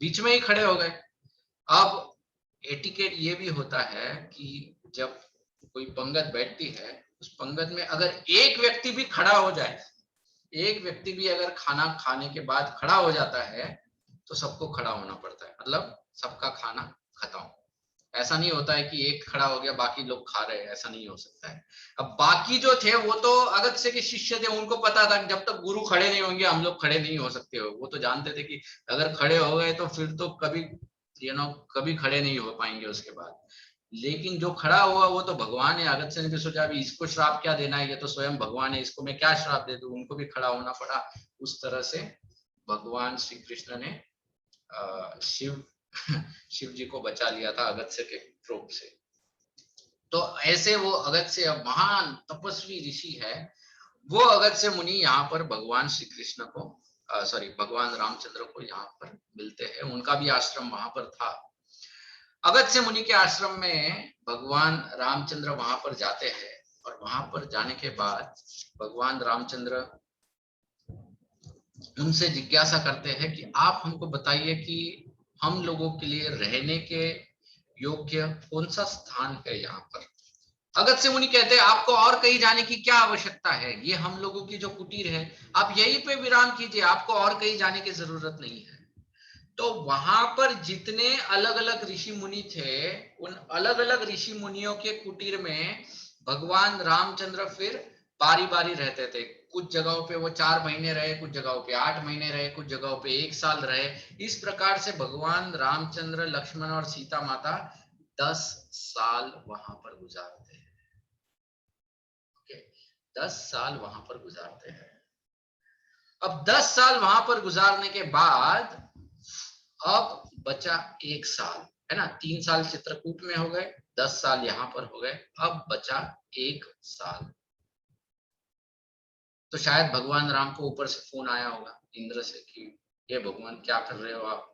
बीच में ही खड़े हो गए। अब एटिकेट ये भी होता है कि जब कोई पंगत बैठती है, उस पंगत में अगर एक व्यक्ति भी खड़ा हो जाए, एक व्यक्ति भी अगर खाना खाने के बाद खड़ा हो जाता है, तो सबको खड़ा होना पड़ता है, मतलब सबका खाना खत्म। ऐसा नहीं होता है कि एक खड़ा हो गया बाकी लोग खा रहे हैं, ऐसा नहीं हो सकता है। अब बाकी जो थे वो तो अगस्त्य के शिष्य थे, उनको पता था कि जब तक गुरु खड़े नहीं होंगे हम लोग खड़े नहीं हो सकते हो। वो तो जानते थे कि अगर खड़े हो गए तो फिर तो कभी कभी खड़े नहीं हो पाएंगे उसके बाद। लेकिन जो खड़ा हुआ वो तो भगवान है। अगस्त्य ने भी सोचा अभी इसको श्राप क्या देना है, ये तो स्वयं भगवान है, इसको मैं क्या श्राप दे दूं, उनको भी खड़ा होना पड़ा। उस तरह से भगवान श्री कृष्ण ने शिव शिव जी को बचा लिया था अगस्त्य के क्रोध से। तो ऐसे वो अगस्त्य महान तपस्वी ऋषि है। वो अगस्त्य मुनि यहाँ पर भगवान श्री कृष्ण को भगवान रामचंद्र को यहाँ पर मिलते हैं। उनका भी आश्रम वहां पर था। अगस्त्य मुनि के आश्रम में भगवान रामचंद्र वहां पर जाते हैं, और वहां पर जाने के बाद भगवान रामचंद्र उनसे जिज्ञासा करते हैं कि आप हमको बताइए कि हम लोगों के लिए रहने के योग्य कौन सा स्थान है यहाँ पर। अगस्त्य मुनि कहते हैं आपको और कहीं जाने की क्या आवश्यकता है, ये हम लोगों की जो कुटीर है आप यहीं पे विराम कीजिए, आपको और कहीं जाने की जरूरत नहीं है। तो वहां पर जितने अलग अलग ऋषि मुनि थे, उन अलग अलग ऋषि मुनियों के कुटीर में भगवान रामचंद्र फिर बारी बारी रहते थे। कुछ जगहों पे वो 4 महीने रहे, कुछ जगहों पे 8 महीने रहे, कुछ जगहों पे 1 साल रहे। इस प्रकार से भगवान रामचंद्र, लक्ष्मण और सीता माता 10 साल वहां पर गुजारते हैं। 10 साल वहां पर गुजारते हैं। अब 10 साल वहां पर गुजारने के बाद अब बचा 1 साल, है ना। 3 साल चित्रकूट में हो गए, 10 साल यहां पर हो गए, अब बचा 1 साल। तो शायद भगवान राम को ऊपर से फोन आया होगा इंद्र से कि ये भगवान क्या कर रहे हो आप,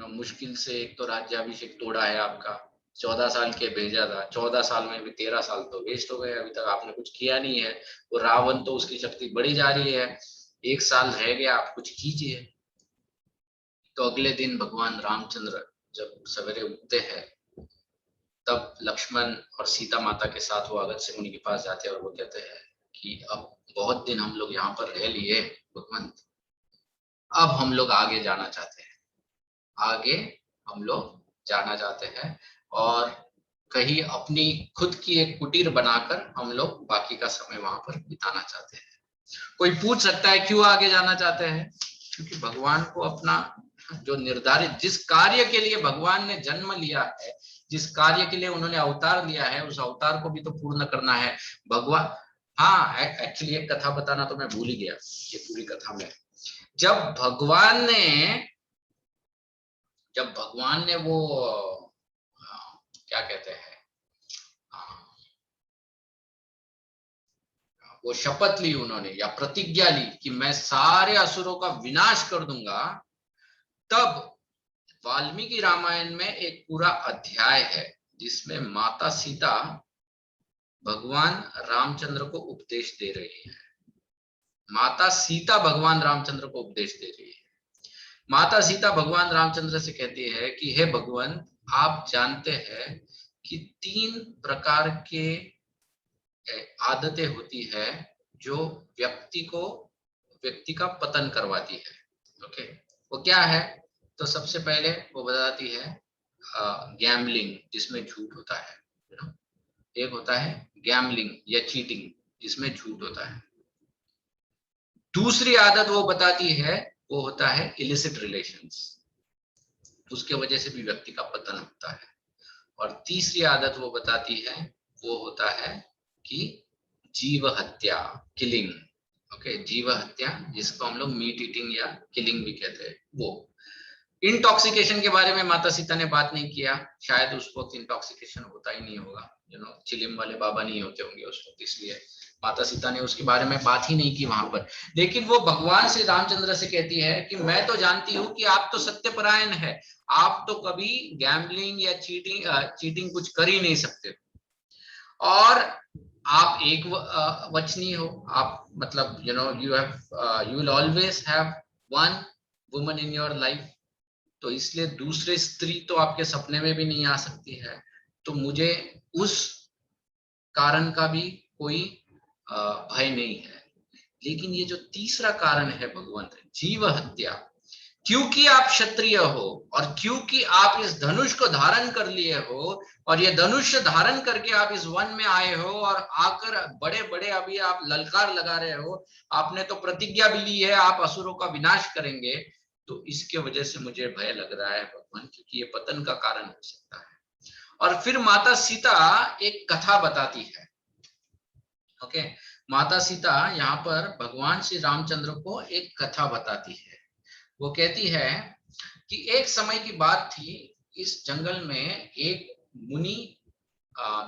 मुश्किल से एक तो राज्याभिषेक तोड़ा है आपका, 14 साल के भेजा था, 14 साल में भी 13 साल तो वेस्ट हो गए, अभी तक आपने कुछ किया नहीं है। वो रावण तो उसकी शक्ति बढ़ी जा रही है, 1 साल रह गया, आप कुछ कीजिए। तो अगले दिन भगवान रामचंद्र जब सवेरे उठते हैं, तब लक्ष्मण और सीता माता के साथ वो अगस्त्य मुनि के पास जाते हैं और वो कहते हैं कि अब बहुत दिन हम लोग यहाँ पर रह लिए भगवान, अब हम लोग आगे जाना चाहते हैं, आगे हम लोग जाना चाहते हैं, और कहीं अपनी खुद की एक कुटीर बनाकर हम लोग बाकी का समय वहां पर बिताना चाहते हैं। कोई पूछ सकता है क्यों आगे जाना चाहते हैं, क्योंकि भगवान को अपना जो निर्धारित, जिस कार्य के लिए भगवान ने जन्म लिया है, जिस कार्य के लिए उन्होंने अवतार लिया है, उस अवतार को भी तो पूर्ण करना है भगवान। हाँ, एक्चुअली एक कथा बताना तो मैं भूल ही गया, ये पूरी कथा में जब भगवान ने वो क्या कहते हैं, वो शपथ ली उन्होंने या प्रतिज्ञा ली कि मैं सारे असुरों का विनाश कर दूंगा, तब वाल्मीकि रामायण में एक पूरा अध्याय है जिसमें माता सीता भगवान रामचंद्र को उपदेश दे रही है। माता सीता भगवान रामचंद्र को उपदेश दे रही है। माता सीता भगवान रामचंद्र से कहती है कि हे भगवान, आप जानते हैं कि 3 प्रकार के आदतें होती है जो व्यक्ति का पतन करवाती है। ओके, वो क्या है? तो सबसे पहले वो बताती है गैम्बलिंग, जिसमें झूठ होता है। एक होता है गैम्बलिंग या चीटिंग, जिसमें झूठ होता है। दूसरी आदत वो बताती है, वो होता है इलिसिट रिलेशंस, उसके वजह से भी व्यक्ति का पतन होता है। और तीसरी आदत वो बताती है, वो होता है कि जीव हत्या, किलिंग। ओके, जीव हत्या, जिसको हम लोग मीट ईटिंग या किलिंग भी कहते हैं। वो इंटॉक्सिकेशन के बारे में माता सीता ने बात नहीं किया, शायद उस वक्त इंटॉक्सिकेशन होता ही नहीं होगा, चिलिम वाले बाबा नहीं होते होंगे उस वक्त, इसलिए माता सीता ने उसके बारे में बात ही नहीं की वहां पर। लेकिन वो भगवान श्री रामचंद्र से कहती है कि मैं तो जानती हूँ कि आप तो सत्यपरायण है, आप तो कभी गैम्बलिंग या चीटिंग कुछ कर ही नहीं सकते, और आप एक वचनी हो, आप मतलब you will always have one woman in your life, तो इसलिए दूसरे स्त्री तो आपके सपने में भी नहीं आ सकती है। तो मुझे उस कारण का भी कोई भय नहीं है। लेकिन ये जो तीसरा कारण है भगवान, जीव हत्या, क्योंकि आप क्षत्रिय हो और क्योंकि आप इस धनुष को धारण कर लिए हो, और ये धनुष धारण करके आप इस वन में आए हो, और आकर बड़े बड़े अभी आप ललकार लगा रहे हो, आपने तो प्रतिज्ञा भी ली है आप असुरों का विनाश करेंगे, तो इसके वजह से मुझे भय लग रहा है भगवान, क्योंकि ये पतन का कारण हो सकता है। और फिर माता सीता एक कथा बताती है। ओके, माता सीता यहाँ पर भगवान श्री रामचंद्र को एक कथा बताती है। वो कहती है कि एक समय की बात थी, इस जंगल में एक मुनि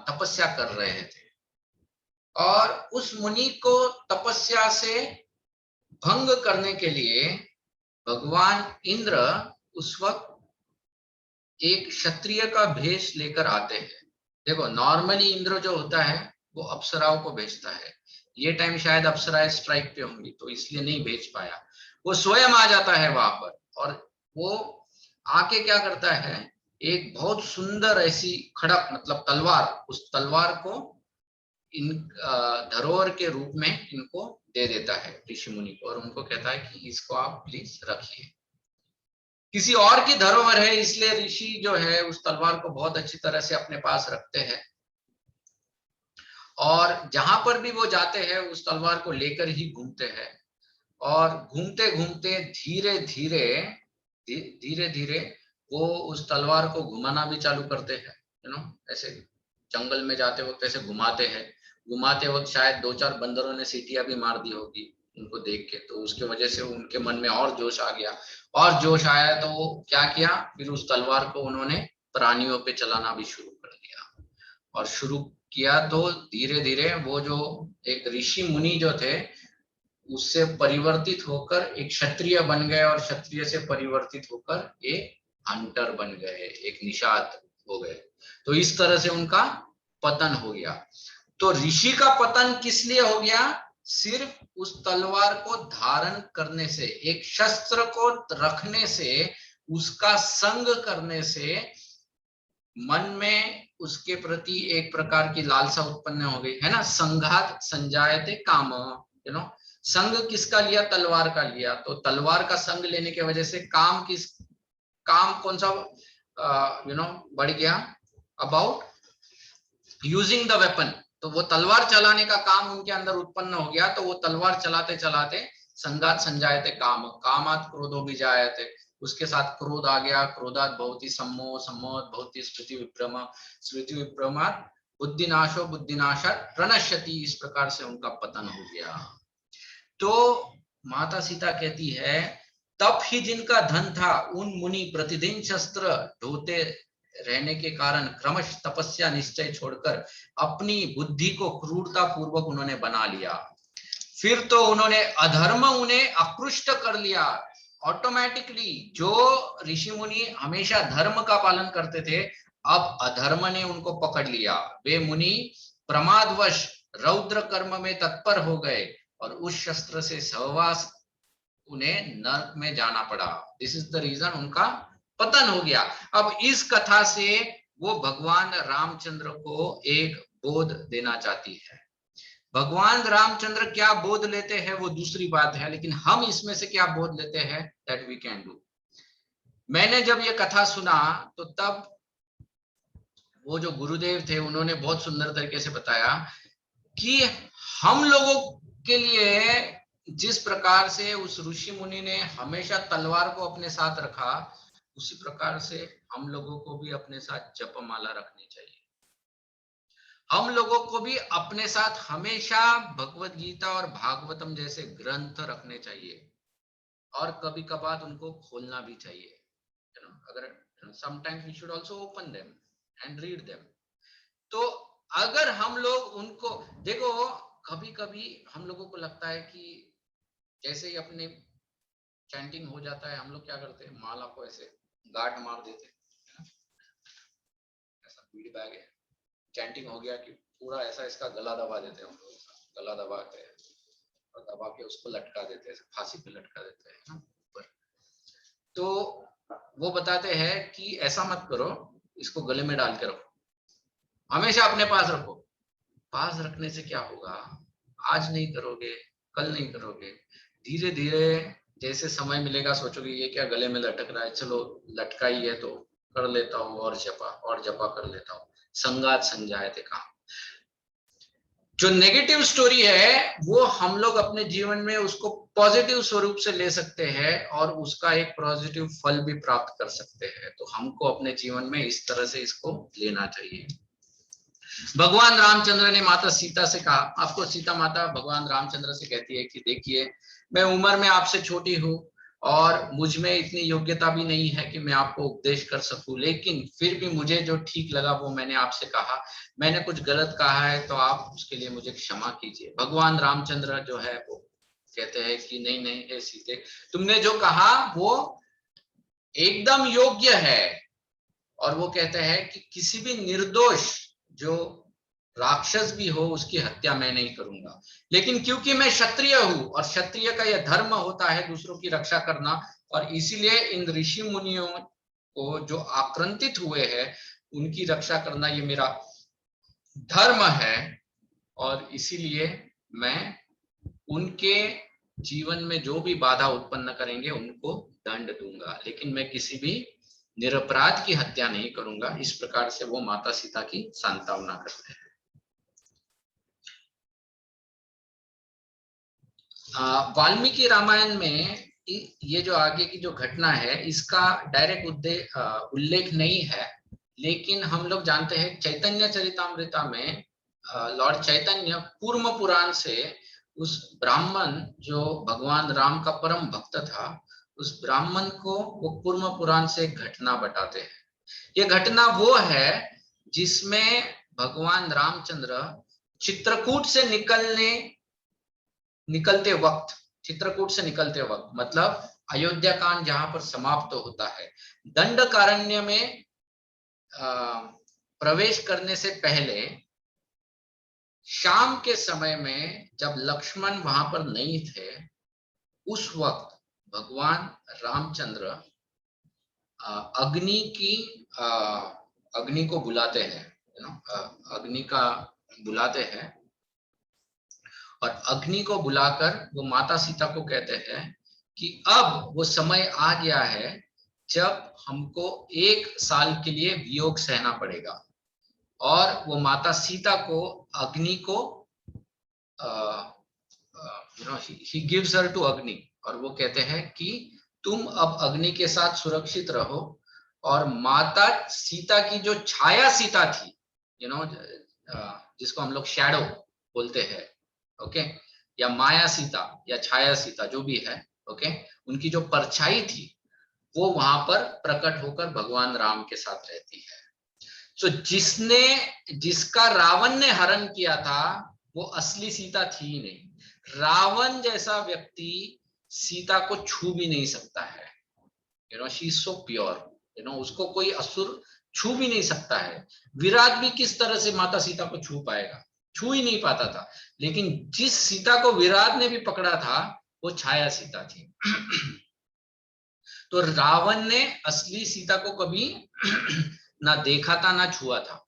तपस्या कर रहे थे, और उस मुनि को तपस्या से भंग करने के लिए भगवान इंद्र उस वक्त एक क्षत्रिय का भेष लेकर आते हैं। देखो, नॉर्मली इंद्र जो होता है वो अप्सराओं को भेजता है, ये टाइम शायद अप्सराएं स्ट्राइक पे होंगी तो इसलिए नहीं भेज पाया। वो स्वयं आ जाता है वहां पर, और वो आके क्या करता है, एक बहुत सुंदर ऐसी खड़क मतलब तलवार, उस तलवार को इन धरोहर के रूप में इनको दे देता है ऋषि मुनि को, और उनको कहता है कि इसको आप प्लीज रखिए। किसी और की धरोहर है, इसलिए ऋषि जो है उस तलवार को बहुत अच्छी तरह से अपने पास रखते हैं, और जहां पर भी वो जाते हैं उस तलवार को लेकर ही घूमते हैं। और घूमते घूमते धीरे धीरे धीरे धीरे वो उस तलवार को घुमाना भी चालू करते हैं। ऐसे जंगल में जाते वक्त ऐसे घुमाते हैं, घुमाते वक्त शायद 2-4 बंदरों ने सीटियां भी मार दी होगी उनको देख के, तो उसके वजह से उनके मन में और जोश आ गया। और जोश आया तो वो क्या किया, फिर उस तलवार को उन्होंने प्राणियों पे चलाना भी शुरू कर दिया। और शुरू किया तो धीरे धीरे वो जो एक ऋषि मुनि जो थे उससे परिवर्तित होकर एक क्षत्रिय बन गए, और क्षत्रिय से परिवर्तित होकर एक हंटर बन गए, एक निषाद हो गए। तो इस तरह से उनका पतन हो गया। तो ऋषि का पतन किस लिए हो गया, सिर्फ उस तलवार को धारण करने से, एक शस्त्र को रखने से, उसका संग करने से मन में उसके प्रति एक प्रकार की लालसा उत्पन्न हो गई है ना। संघात संजायते काम, संग किसका लिया, तलवार का लिया, तो तलवार का संग लेने की वजह से काम कौन सा बढ़ गया, अबाउट यूजिंग द वेपन। तो वो तलवार चलाने का काम उनके अंदर उत्पन्न हो गया, तो वो तलवार चलाते चलाते संगात संजायते काम, कामात क्रोधो भी जायते, उसके साथ क्रोध आ गया, क्रोधात भवति सम्मोह, सम्मोहात भवति स्मृति विभ्रम, स्मृति विभ्रमात बुद्धिनाशो, बुद्धिनाशात प्रणश्यति। इस प्रकार से उनका पतन हो गया। तो माता सीता कहती है, तब ही जिनका धन था उन मुनि प्रतिदिन शस्त्र ढोते रहने के कारण क्रमश तपस्या निश्चय छोड़कर अपनी बुद्धि को क्रूरता पूर्वक उन्होंने बना लिया। फिर तो उन्होंने अधर्म उन्हें आकृष्ट कर लिया। ऑटोमेटिकली जो ऋषि मुनि हमेशा धर्म का पालन करते थे, अब अधर्म ने उनको पकड़ लिया। वे मुनि प्रमादवश रौद्र कर्म में तत्पर हो गए, और उस शस्त्र से सहवास उन्हें नरक में जाना पड़ा। दिस इज द रीजन उनका पतन हो गया। अब इस कथा से वो भगवान रामचंद्र को एक बोध देना चाहती है। भगवान रामचंद्र क्या बोध लेते हैं वो दूसरी बात है, लेकिन हम इसमें से क्या बोध लेते हैं, दैट वी कैन डू। मैंने जब ये कथा सुना तो तब वो जो गुरुदेव थे उन्होंने बहुत सुंदर तरीके से बताया कि हम लोगों के लिए जिस प्रकार से उस ऋषि मुनि ने हमेशा तलवार को अपने साथ रखा, उसी प्रकार से हम लोगों को भी अपने साथ जपमाला रखनी चाहिए। हम लोगों को भी अपने साथ हमेशा भगवत गीता और भागवतम जैसे ग्रंथ रखने चाहिए, और कभी कभार उनको खोलना भी चाहिए। अगर sometimes we should also open them and read them। तो अगर हम लोग उनको देखो, कभी कभी हम लोगों को लगता है कि जैसे ही अपने चैंटिंग हो जाता है, हम लोग क्या करते हैं, माला को ऐसे गांठ मार देते हैं, ऐसा बीड़ी बैग है, चैंटिंग हो गया कि पूरा ऐसा इसका गला दबा देते हैं, हम लोग गला दबाते हैं और दबा के उसको लटका देते हैं, फांसी पे लटका देते हैं ऊपर। तो वो बताते हैं कि ऐसा मत करो, इसको गले में डाल के रखो, हमेशा अपने पास रखो। पास रखने से क्या होगा, आज नहीं करोगे, कल नहीं करोगे, धीरे धीरे जैसे समय मिलेगा सोचोगे ये क्या गले में लटक रहा है, चलो लटका ही है तो कर लेता हूँ, और जपा कर लेता हूँ। संगात संजायते काम। जो नेगेटिव स्टोरी है वो हम लोग अपने जीवन में उसको पॉजिटिव स्वरूप से ले सकते हैं और उसका एक पॉजिटिव फल भी प्राप्त कर सकते हैं। तो हमको अपने जीवन में इस तरह से इसको लेना चाहिए। भगवान रामचंद्र ने माता सीता से कहा, आपको सीता माता भगवान रामचंद्र से कहती है कि देखिए मैं उम्र में आपसे छोटी हूँ और मुझ में इतनी योग्यता भी नहीं है कि मैं आपको उपदेश कर सकूं, लेकिन फिर भी मुझे जो ठीक लगा वो मैंने आपसे कहा। मैंने कुछ गलत कहा है तो आप उसके लिए मुझे क्षमा कीजिए। भगवान रामचंद्र जो है वो कहते हैं कि नहीं नहीं हे सीते, तुमने जो कहा वो एकदम योग्य है। और वो कहते हैं कि किसी भी निर्दोष जो राक्षस भी हो उसकी हत्या मैं नहीं करूंगा, लेकिन क्योंकि मैं क्षत्रिय हूं और क्षत्रिय का यह धर्म होता है दूसरों की रक्षा करना, और इसीलिए इन ऋषि मुनियों को जो आक्रांतित हुए हैं उनकी रक्षा करना ये मेरा धर्म है, और इसीलिए मैं उनके जीवन में जो भी बाधा उत्पन्न करेंगे उनको दंड दूंगा, लेकिन मैं किसी भी निरपराध की हत्या नहीं करूंगा। इस प्रकार से वो माता सीता की सांत्वना करते हैं। वाल्मीकि रामायण में ये जो आगे की जो घटना है इसका डायरेक्ट उल्लेख नहीं है, लेकिन हम लोग जानते हैं चैतन्य चरितामृता में लॉर्ड चैतन्य कूर्म पुराण से उस ब्राह्मण जो भगवान राम का परम भक्त था, उस ब्राह्मण को वो कूर्म पुराण से एक घटना बताते हैं। ये घटना वो है जिसमें भगवान रामचंद्र चित्रकूट से चित्रकूट से निकलते वक्त मतलब अयोध्या कांड जहां पर समाप्त होता है, दंडकारण्य में प्रवेश करने से पहले शाम के समय में जब लक्ष्मण वहां पर नहीं थे, उस वक्त भगवान रामचंद्र अग्नि को बुलाते हैं, अग्नि का बुलाते हैं, और अग्नि को बुलाकर वो माता सीता को कहते हैं कि अब वो समय आ गया है जब हमको 1 साल के लिए वियोग सहना पड़ेगा। और वो माता सीता को अग्नि को ही गिव्स हर टू अग्नि, और वो कहते हैं कि तुम अब अग्नि के साथ सुरक्षित रहो। और माता सीता की जो छाया सीता थी, जिसको हम लोग शैडो बोलते हैं, ओके, या माया सीता या छाया सीता जो भी है, ओके, उनकी जो परछाई थी वो वहां पर प्रकट होकर भगवान राम के साथ रहती है। तो जिसका रावण ने हरण किया था वो असली सीता थी ही नहीं। रावण जैसा व्यक्ति सीता को छू भी नहीं सकता है, शी इज सो प्योर, उसको कोई असुर छू भी नहीं सकता है। विराट भी किस तरह से माता सीता को छू पाएगा, छू ही नहीं पाता था। लेकिन जिस सीता को विराट ने भी पकड़ा था वो छाया सीता थी। तो रावण ने असली सीता को कभी ना देखा था ना छुआ था,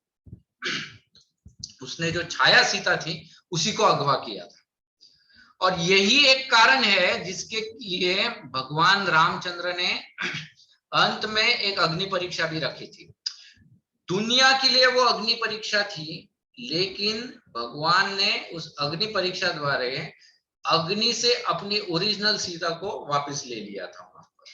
उसने जो छाया सीता थी उसी को अगवा किया था। और यही एक कारण है जिसके लिए भगवान रामचंद्र ने अंत में एक अग्नि परीक्षा भी रखी थी। दुनिया के लिए वो अग्नि परीक्षा थी, लेकिन भगवान ने उस अग्नि परीक्षा द्वारा अग्नि से अपनी ओरिजिनल सीता को वापस ले लिया था वहां पर।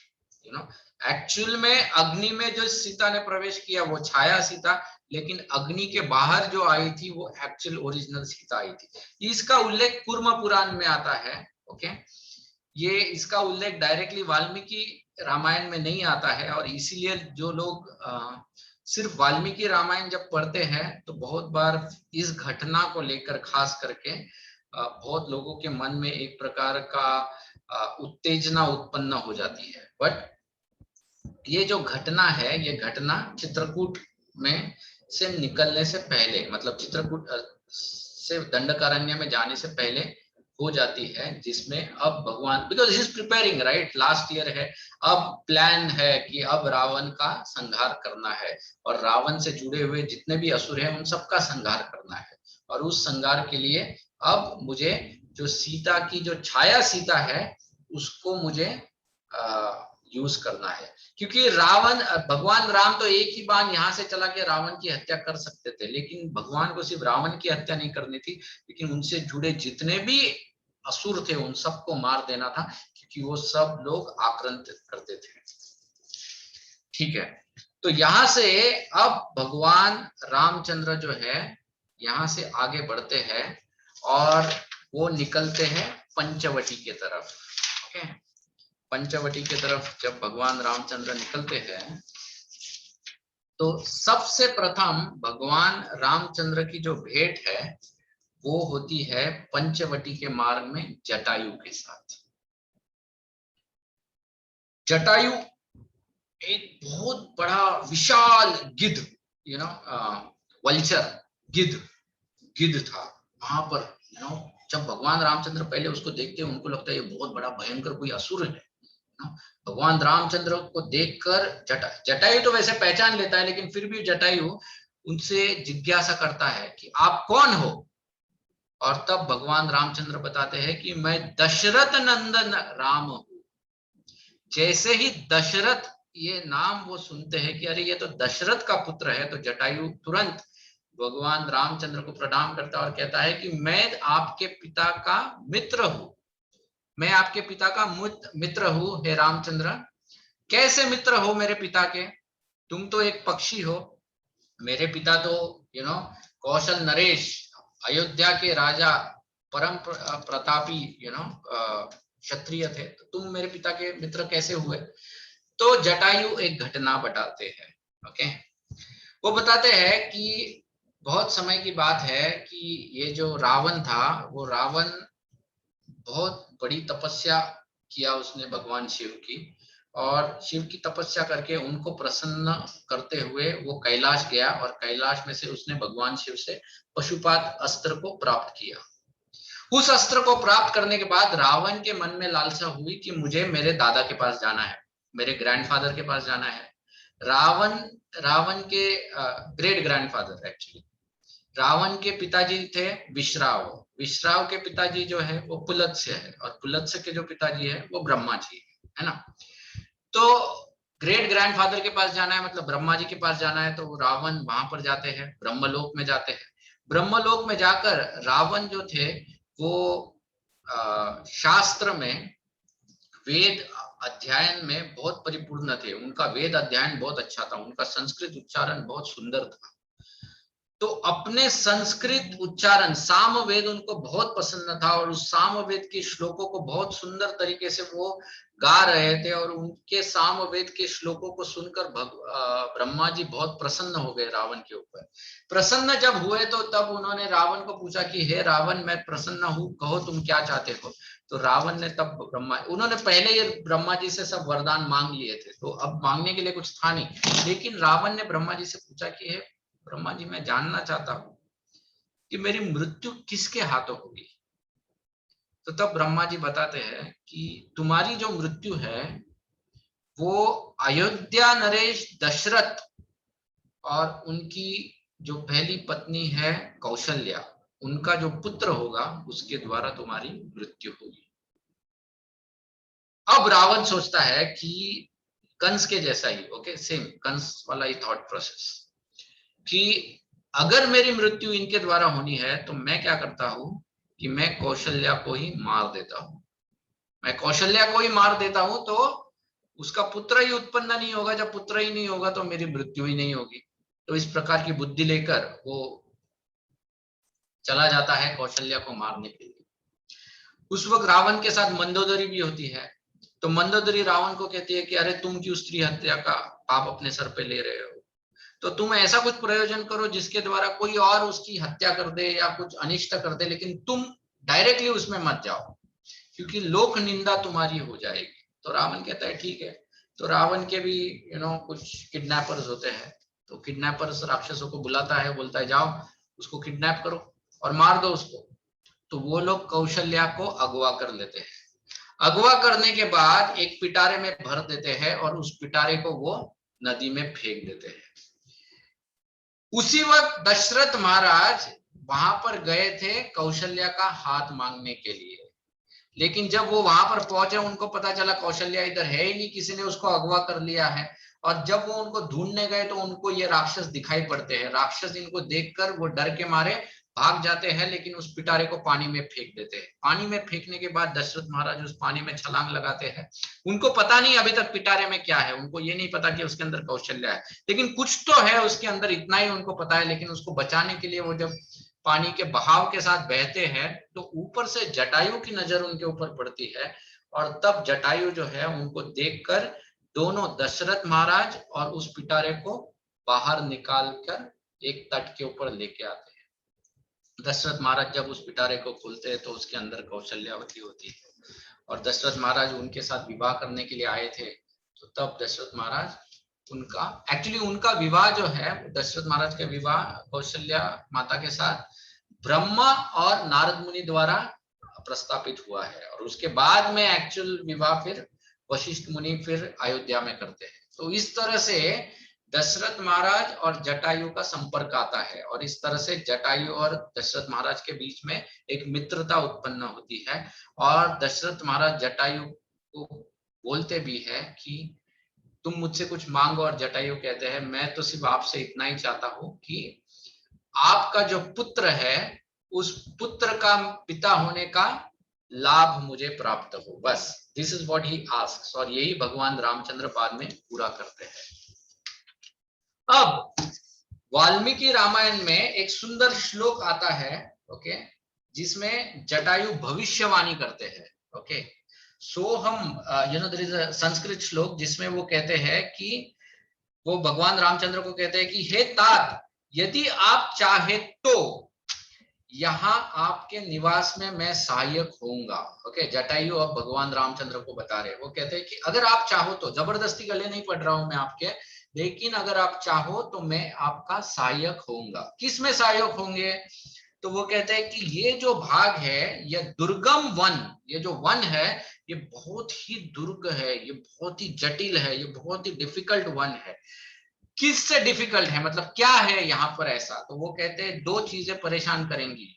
एक्चुअल में अग्नि में जो सीता ने प्रवेश किया वो छाया सीता, लेकिन अग्नि के बाहर जो आई थी वो एक्चुअल ओरिजिनल सीता आई थी। इसका उल्लेख कूर्म पुराण में आता है, ओके। ये इसका उल्लेख डायरेक्टली वाल्मीकि रामायण में नहीं आता है, और इसीलिए जो लोग सिर्फ वाल्मीकि रामायण जब पढ़ते हैं तो बहुत बार इस घटना को लेकर खास करके बहुत लोगों के मन में एक प्रकार का उत्तेजना उत्पन्न हो जाती है। बट ये जो घटना है ये घटना चित्रकूट में से निकलने से पहले, मतलब चित्रकूट से दंडकारण्य में जाने से पहले हो जाती है, जिसमें अब भगवान, because he is preparing, right, last year है, अब प्लान है कि अब रावण का संहार करना है और रावण से जुड़े हुए जितने भी असुर हैं उन सबका संहार करना है। और उस संहार के लिए अब मुझे जो सीता की जो छाया सीता है उसको मुझे यूज करना है, क्योंकि रावण, भगवान राम तो एक ही बाण यहाँ से चला के रावण की हत्या कर सकते थे, लेकिन भगवान को सिर्फ रावण की हत्या नहीं करनी थी, लेकिन उनसे जुड़े जितने भी असुर थे उन सबको मार देना था, क्योंकि वो सब लोग आक्रांत करते थे। ठीक है, तो यहां से अब भगवान रामचंद्र जो है यहां से आगे बढ़ते हैं और वो निकलते हैं पंचवटी के तरफ। ओके, पंचवटी के तरफ जब भगवान रामचंद्र निकलते हैं तो सबसे प्रथम भगवान रामचंद्र की जो भेंट है वो होती है पंचवटी के मार्ग में जटायु के साथ। जटायु एक बहुत बड़ा विशाल गिद्ध, यू नो वल्चर, गिद्ध था वहां पर। जब भगवान रामचंद्र पहले उसको देखते हैं उनको लगता है ये बहुत बड़ा भयंकर कोई असुर है। भगवान रामचंद्र को देखकर जटायु तो वैसे पहचान लेता है, लेकिन फिर भी जटायु उनसे जिज्ञासा करता है कि आप कौन हो। और तब भगवान रामचंद्र बताते हैं कि मैं दशरथ नंदन राम हूं। जैसे ही दशरथ ये नाम वो सुनते हैं कि अरे ये तो दशरथ का पुत्र है, तो जटायु तुरंत भगवान रामचंद्र को प्रणाम करता है और कहता है कि मैं आपके पिता का मित्र हूं, मैं आपके पिता का मित्र हूं हे रामचंद्र। कैसे मित्र हो मेरे पिता के? तुम तो एक पक्षी हो, मेरे पिता तो कौशल नरेश, अयोध्या के राजा, परम प्रतापी क्षत्रिय थे, तो तुम मेरे पिता के मित्र कैसे हुए? तो जटायु एक घटना बताते हैं। ओके, वो बताते हैं कि बहुत समय की बात है कि ये जो रावण था, वो रावण बहुत बड़ी तपस्या किया उसने भगवान शिव की, और शिव की तपस्या करके उनको प्रसन्न करते हुए वो कैलाश गया, और कैलाश में से उसने भगवान शिव से पशुपात अस्त्र को प्राप्त किया। उस अस्त्र को प्राप्त करने के बाद रावण के मन में लालसा हुई कि मुझे मेरे दादा के पास जाना है, मेरे ग्रैंडफादर के पास जाना है। रावण के ग्रेट ग्रैंडफादर, एक्चुअली रावण के पिताजी थे विश्राव, विश्राव के पिताजी जो है वो पुलत्स्य है, और पुलत्स्य के जो पिताजी है वो ब्रह्मा जी है ना। तो ग्रेट ग्रैंडफादर के पास जाना है, मतलब ब्रह्मा जी के पास जाना है, तो रावण वहां पर जाते हैं, ब्रह्मलोक में जाते हैं। ब्रह्मलोक में जाकर रावण जो थे वो शास्त्र में, वेद अध्ययन में बहुत परिपूर्ण थे, उनका वेद अध्ययन बहुत अच्छा था, उनका संस्कृत उच्चारण बहुत सुंदर था। तो अपने संस्कृत उच्चारण सामवेद उनको बहुत पसंद था, और उस सामवेद के श्लोकों को बहुत सुंदर तरीके से वो गा रहे थे, और उनके सामवेद के श्लोकों को सुनकर ब्रह्मा जी बहुत प्रसन्न हो गए रावण के ऊपर। प्रसन्न जब हुए तो तब उन्होंने रावण को पूछा कि हे रावण, मैं प्रसन्न हूँ, कहो तुम क्या चाहते हो। तो रावण ने तब उन्होंने पहले ये ब्रह्मा जी से सब वरदान मांग लिए थे, तो अब मांगने के लिए कुछ था नहीं, लेकिन रावण ने ब्रह्मा जी से पूछा कि हे ब्रह्मा जी, मैं जानना चाहता हूं कि मेरी मृत्यु किसके हाथों होगी। तो तब ब्रह्मा जी बताते हैं कि तुम्हारी जो मृत्यु है वो अयोध्या नरेश दशरथ और उनकी जो पहली पत्नी है कौशल्या, उनका जो पुत्र होगा उसके द्वारा तुम्हारी मृत्यु होगी। अब रावण सोचता है कि कंस के जैसा ही, ओके, सेम कंस वाला ही थॉट प्रोसेस, कि अगर मेरी मृत्यु इनके द्वारा होनी है तो मैं क्या करता हूं कि मैं कौशल्या को ही मार देता हूं। मैं कौशल्या को ही मार देता हूं तो उसका पुत्र ही उत्पन्न नहीं होगा, जब पुत्र ही नहीं होगा तो मेरी मृत्यु ही नहीं होगी। तो इस प्रकार की बुद्धि लेकर वो चला जाता है कौशल्या को मारने के लिए। उस वक्त रावण के साथ मंदोदरी भी होती है, तो मंदोदरी रावण को कहती है कि अरे तुम क्यों स्त्री हत्या का पाप अपने सर पे ले रहे हो, तो तुम ऐसा कुछ प्रयोजन करो जिसके द्वारा कोई और उसकी हत्या कर दे या कुछ अनिष्ट कर दे, लेकिन तुम डायरेक्टली उसमें मत जाओ, क्योंकि लोक निंदा तुम्हारी हो जाएगी। तो रावण कहता है ठीक है। तो रावण के भी कुछ किडनैपर्स होते हैं, तो किडनैपर्स राक्षसों को बुलाता है, बोलता है जाओ उसको किडनैप करो और मार दो उसको। तो वो लोग कौशल्या को अगवा कर लेते हैं। अगवा करने के बाद एक पिटारे में भर देते हैं और उस पिटारे को वो नदी में फेंक देते हैं। उसी वक्त दशरथ महाराज वहां पर गए थे कौशल्या का हाथ मांगने के लिए, लेकिन जब वो वहां पर पहुंचे उनको पता चला कौशल्या इधर है ही नहीं, किसी ने उसको अगवा कर लिया है। और जब वो उनको ढूंढने गए तो उनको ये राक्षस दिखाई पड़ते हैं। राक्षस इनको देखकर वो डर के मारे भाग जाते हैं, लेकिन उस पिटारे को पानी में फेंक देते हैं। पानी में फेंकने के बाद दशरथ महाराज उस पानी में छलांग लगाते हैं। उनको पता नहीं अभी तक पिटारे में क्या है, उनको ये नहीं पता कि उसके अंदर कौशल्या है, लेकिन कुछ तो है उसके अंदर, इतना ही उनको पता है। लेकिन उसको बचाने के लिए वो जब पानी के बहाव के साथ बहते हैं तो ऊपर से जटायु की नजर उनके ऊपर पड़ती है। और तब जटायु जो है उनको देखकर दोनों दशरथ महाराज और उस पिटारे को बाहर निकाल कर एक तट के ऊपर लेके आते हैं। दशरथ महाराज जब उस पिटारे को खोलते हैं तो उसके अंदर कौशल्यावती होती है, और दशरथ महाराज उनके साथ विवाह करने के लिए आए थे। तो तब दशरथ महाराज उनका विवाह जो है, दशरथ महाराज का विवाह कौशल्या माता के साथ ब्रह्मा और नारद मुनि द्वारा प्रस्तापित हुआ है। और उसके बाद में एक्चुअल विवाह फिर वशिष्ठ मुनि फिर अयोध्या में करते हैं। तो इस तरह से दशरथ महाराज और जटायु का संपर्क आता है, और इस तरह से जटायु और दशरथ महाराज के बीच में एक मित्रता उत्पन्न होती है। और दशरथ महाराज जटायु को बोलते भी है कि तुम मुझसे कुछ मांगो, और जटायु कहते हैं मैं तो सिर्फ आपसे इतना ही चाहता हूं कि आपका जो पुत्र है उस पुत्र का पिता होने का लाभ मुझे प्राप्त हो, बस। This is what he asks, और यही भगवान रामचंद्र बाद में पूरा करते हैं। अब वाल्मीकि रामायण में एक सुंदर श्लोक आता है, ओके, जिसमें जटायु भविष्यवाणी करते हैं। ओके, सो हम देयर इज अ संस्कृत श्लोक जिसमें वो कहते हैं कि वो भगवान रामचंद्र को कहते हैं कि हे तात, यदि आप चाहे तो यहाँ आपके निवास में मैं सहायक होऊंगा। ओके, जटायु अब भगवान रामचंद्र को बता रहे, वो कहते हैं कि अगर आप चाहो तो, जबरदस्ती गले नहीं पड़ रहा हूं मैं आपके, लेकिन अगर आप चाहो तो मैं आपका सहायक होऊंगा। किस में सहायक होंगे? तो वो कहते हैं कि ये जो भाग है, ये दुर्गम वन, ये जो वन है ये बहुत ही दुर्ग है, ये बहुत ही जटिल है, ये बहुत ही डिफिकल्ट वन है। किससे डिफिकल्ट है, मतलब क्या है यहाँ पर ऐसा? तो वो कहते हैं दो चीजें परेशान करेंगी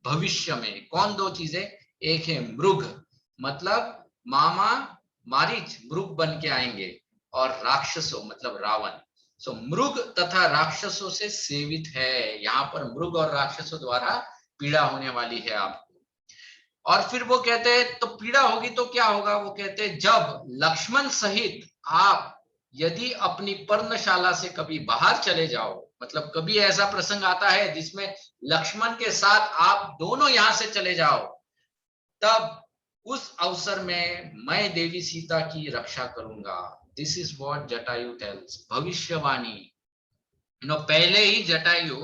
भविष्य में। कौन दो चीजें? एक है मृग, मतलब मामा मारीच मृग बन के आएंगे, और राक्षसों मतलब रावण। सो मृग तथा राक्षसों से सेवित है, यहाँ पर मृग और राक्षसों द्वारा पीड़ा होने वाली है आपको। और फिर वो कहते हैं तो पीड़ा होगी तो क्या होगा? वो कहते हैं जब लक्ष्मण सहित आप यदि अपनी पर्णशाला से कभी बाहर चले जाओ, मतलब कभी ऐसा प्रसंग आता है जिसमें लक्ष्मण के साथ आप दोनों यहां से चले जाओ, तब उस अवसर में मैं देवी सीता की रक्षा करूंगा। This is what Jatayu tells, भविष्यवाणी। पहले ही जटायु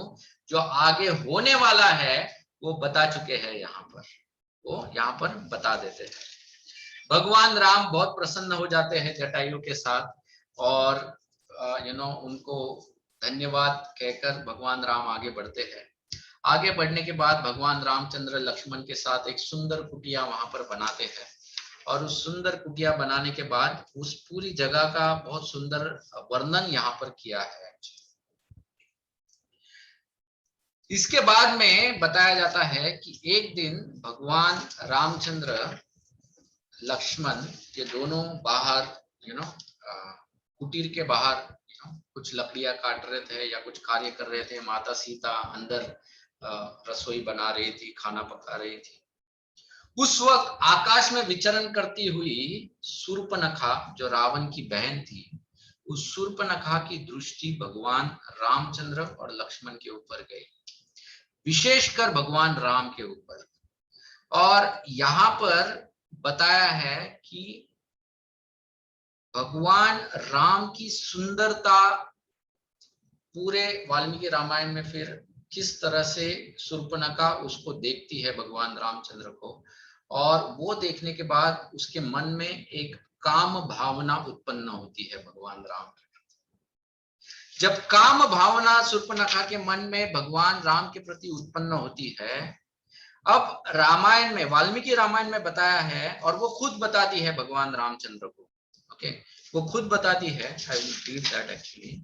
जो आगे होने वाला है वो बता चुके हैं, यहाँ पर वो यहाँ पर बता देते हैं। भगवान राम बहुत प्रसन्न हो जाते हैं जटायु के साथ, और उनको धन्यवाद कहकर भगवान राम आगे बढ़ते हैं। आगे बढ़ने के बाद भगवान रामचंद्र लक्ष्मण के साथ एक सुंदर कुटिया वहां पर बनाते हैं, और उस सुंदर कुटिया बनाने के बाद उस पूरी जगह का बहुत सुंदर वर्णन यहाँ पर किया है। इसके बाद में बताया जाता है कि एक दिन भगवान रामचंद्र लक्ष्मण ये दोनों बाहर कुटीर के बाहर कुछ लकड़ियां काट रहे थे या कुछ कार्य कर रहे थे। माता सीता अंदर रसोई बना रही थी, खाना पका रही थी। उस वक्त आकाश में विचरण करती हुई शूर्पणखा जो रावण की बहन थी, उस शूर्पणखा की दृष्टि भगवान रामचंद्र और लक्ष्मण के ऊपर गई, विशेषकर भगवान राम के ऊपर। और यहाँ पर बताया है कि भगवान राम की सुंदरता पूरे वाल्मीकि रामायण में फिर किस तरह से शूर्पणखा उसको देखती है भगवान रामचंद्र को, और वो देखने के बाद उसके मन में एक काम भावना उत्पन्न होती है भगवान राम के। जब काम भावना शूर्पणखा के मन में भगवान राम के प्रति उत्पन्न होती है, अब रामायण में, वाल्मीकि रामायण में बताया है, और वो खुद बताती है भगवान रामचंद्र को। ओके, वो खुद बताती है। I will read that actually.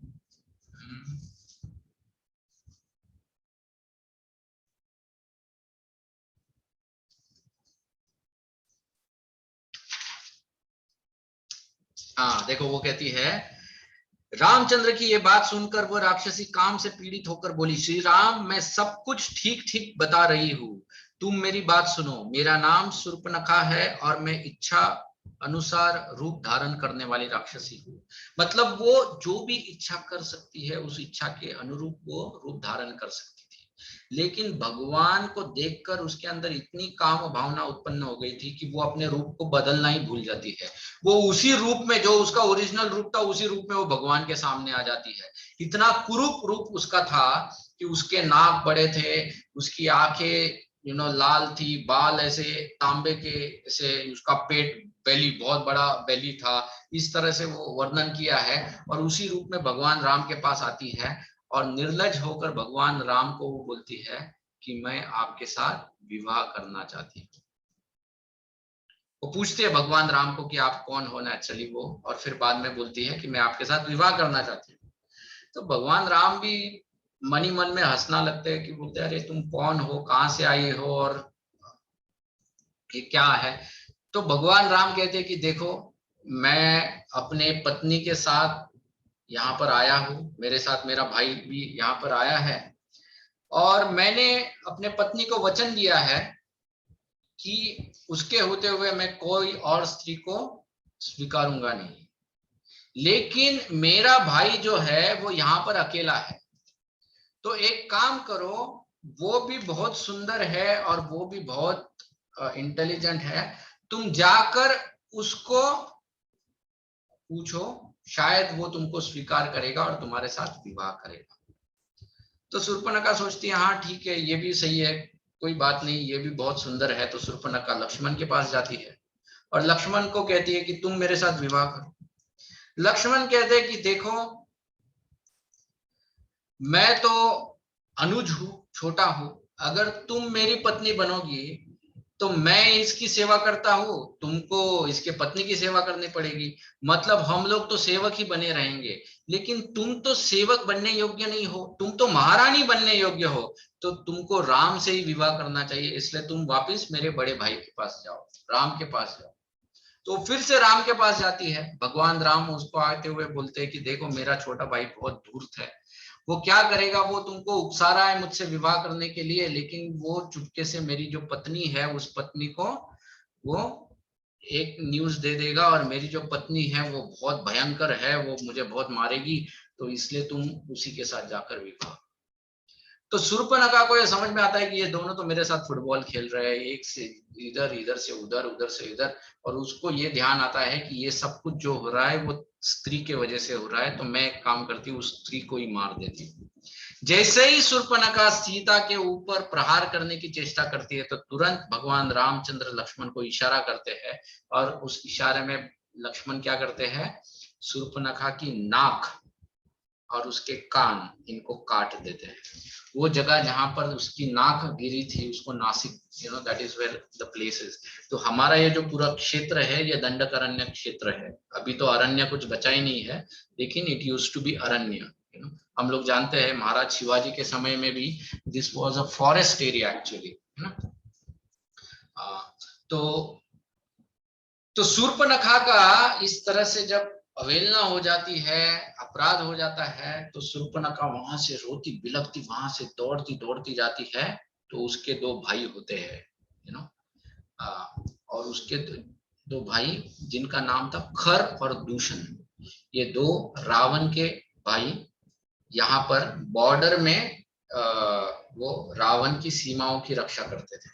हाँ देखो, वो कहती है, रामचंद्र की ये बात सुनकर वो राक्षसी काम से पीड़ित होकर बोली, श्री राम, मैं सब कुछ ठीक ठीक बता रही हूँ, तुम मेरी बात सुनो। मेरा नाम शूर्पणखा है और मैं इच्छा अनुसार रूप धारण करने वाली राक्षसी हूँ। मतलब वो जो भी इच्छा कर सकती है उस इच्छा के अनुरूप वो रूप धारण कर सकती थी, लेकिन भगवान को देखकर उसके अंदर इतनी काम भावना उत्पन्न हो गई थी कि वो अपने रूप को बदलना ही भूल जाती है। वो उसी रूप में, जो उसका ओरिजिनल रूप था, उसी रूप में वो भगवान के सामने आ जाती है। इतना कुरूप रूप उसका था कि उसके नाक बड़े थे, उसकी आंखें लाल थी, बाल ऐसे तांबे के, ऐसे उसका पेट, बेली, बहुत बड़ा बेली था। इस तरह से वो वर्णन किया है। और उसी रूप में भगवान राम के पास आती है और निर्लज होकर भगवान राम को वो बोलती है कि मैं आपके साथ विवाह करना चाहती हूँ। वो पूछती है भगवान राम को कि आप कौन हो नेचुरली वो, और फिर बाद में बोलती है कि मैं आपके साथ विवाह करना चाहती हूँ। तो भगवान राम भी मन ही मन में हंसना लगते हैं कि बोलते हैं, अरे तुम कौन हो, कहाँ से आई हो, और ये क्या है। तो भगवान राम कहते हैं कि देखो, मैं अपने पत्नी के साथ यहाँ पर आया हूँ, मेरे साथ मेरा भाई भी यहाँ पर आया है, और मैंने अपने पत्नी को वचन दिया है कि उसके होते हुए मैं कोई और स्त्री को स्वीकारूंगा नहीं। लेकिन मेरा भाई जो है वो यहाँ पर अकेला है, तो एक काम करो, वो भी बहुत सुंदर है और वो भी बहुत इंटेलिजेंट है, तुम जाकर उसको पूछो, शायद वो तुमको स्वीकार करेगा और तुम्हारे साथ विवाह करेगा। तो शूर्पणखा सोचती है, हाँ ठीक है, ये भी सही है, कोई बात नहीं, ये भी बहुत सुंदर है। तो शूर्पणखा लक्ष्मण के पास जाती है और लक्ष्मण को कहती है कि तुम मेरे साथ विवाह करो। लक्ष्मण कहते हैं कि देखो, मैं तो अनुज हूं, छोटा हूं, अगर तुम मेरी पत्नी बनोगी तो मैं इसकी सेवा करता हूं, तुमको इसके पत्नी की सेवा करनी पड़ेगी, मतलब हम लोग तो सेवक ही बने रहेंगे। लेकिन तुम तो सेवक बनने योग्य नहीं हो, तुम तो महारानी बनने योग्य हो, तो तुमको राम से ही विवाह करना चाहिए, इसलिए तुम वापिस मेरे बड़े भाई के पास जाओ, राम के पास जाओ। तो फिर से राम के पास जाती है। भगवान राम उसको आते हुए बोलते हैं कि देखो, मेरा छोटा भाई बहुत धूर्त है, वो क्या करेगा, वो तुमको उकसा रहा है मुझसे विवाह करने के लिए, लेकिन वो चुपके से मेरी जो पत्नी है उस पत्नी को वो एक न्यूज दे देगा, और मेरी जो पत्नी है वो बहुत भयंकर है, वो मुझे बहुत मारेगी, तो इसलिए तुम उसी के साथ जाकर विवाह। तो शूर्पणखा को ये समझ में आता है कि ये दोनों तो मेरे साथ फुटबॉल खेल रहे हैं, एक से इधर, इधर से उधर, उधर से इधर, और उसको ये ध्यान आता है कि ये सब कुछ जो हो रहा है वो स्त्री के वजह से हो रहा है, तो मैं एक काम करती हूँ, उस स्त्री को ही मार देती हूँ। जैसे ही शूर्पणखा सीता के ऊपर प्रहार करने की चेष्टा करती है तो तुरंत भगवान रामचंद्र लक्ष्मण को इशारा करते हैं, और उस इशारे में लक्ष्मण क्या करते हैं, शूर्पणखा की नाक और उसके कान, इनको काट देते हैं। वो जगह जहां पर उसकी नाक गिरी थी उसको Nashik, that is where the place is. तो हमारा ये जो पूरा क्षेत्र है ये दंडकारण्य क्षेत्र है। अभी तो अरण्य कुछ बचा ही नहीं है, लेकिन इट यूज्ड टू बी अरण्य। हम लोग जानते हैं महाराज शिवाजी के समय में भी this was a forest area actually, है ना। तो शूर्पणखा का इस तरह से जब अवहेलना हो जाती है, अपराध हो जाता है, तो शूर्पणखा वहां से रोती बिलखती वहां से दौड़ती दौड़ती जाती है। तो उसके दो भाई होते हैं, यू नो, और उसके दो भाई जिनका नाम था खर और दूषण, ये दो रावण के भाई यहाँ पर बॉर्डर में वो रावण की सीमाओं की रक्षा करते थे।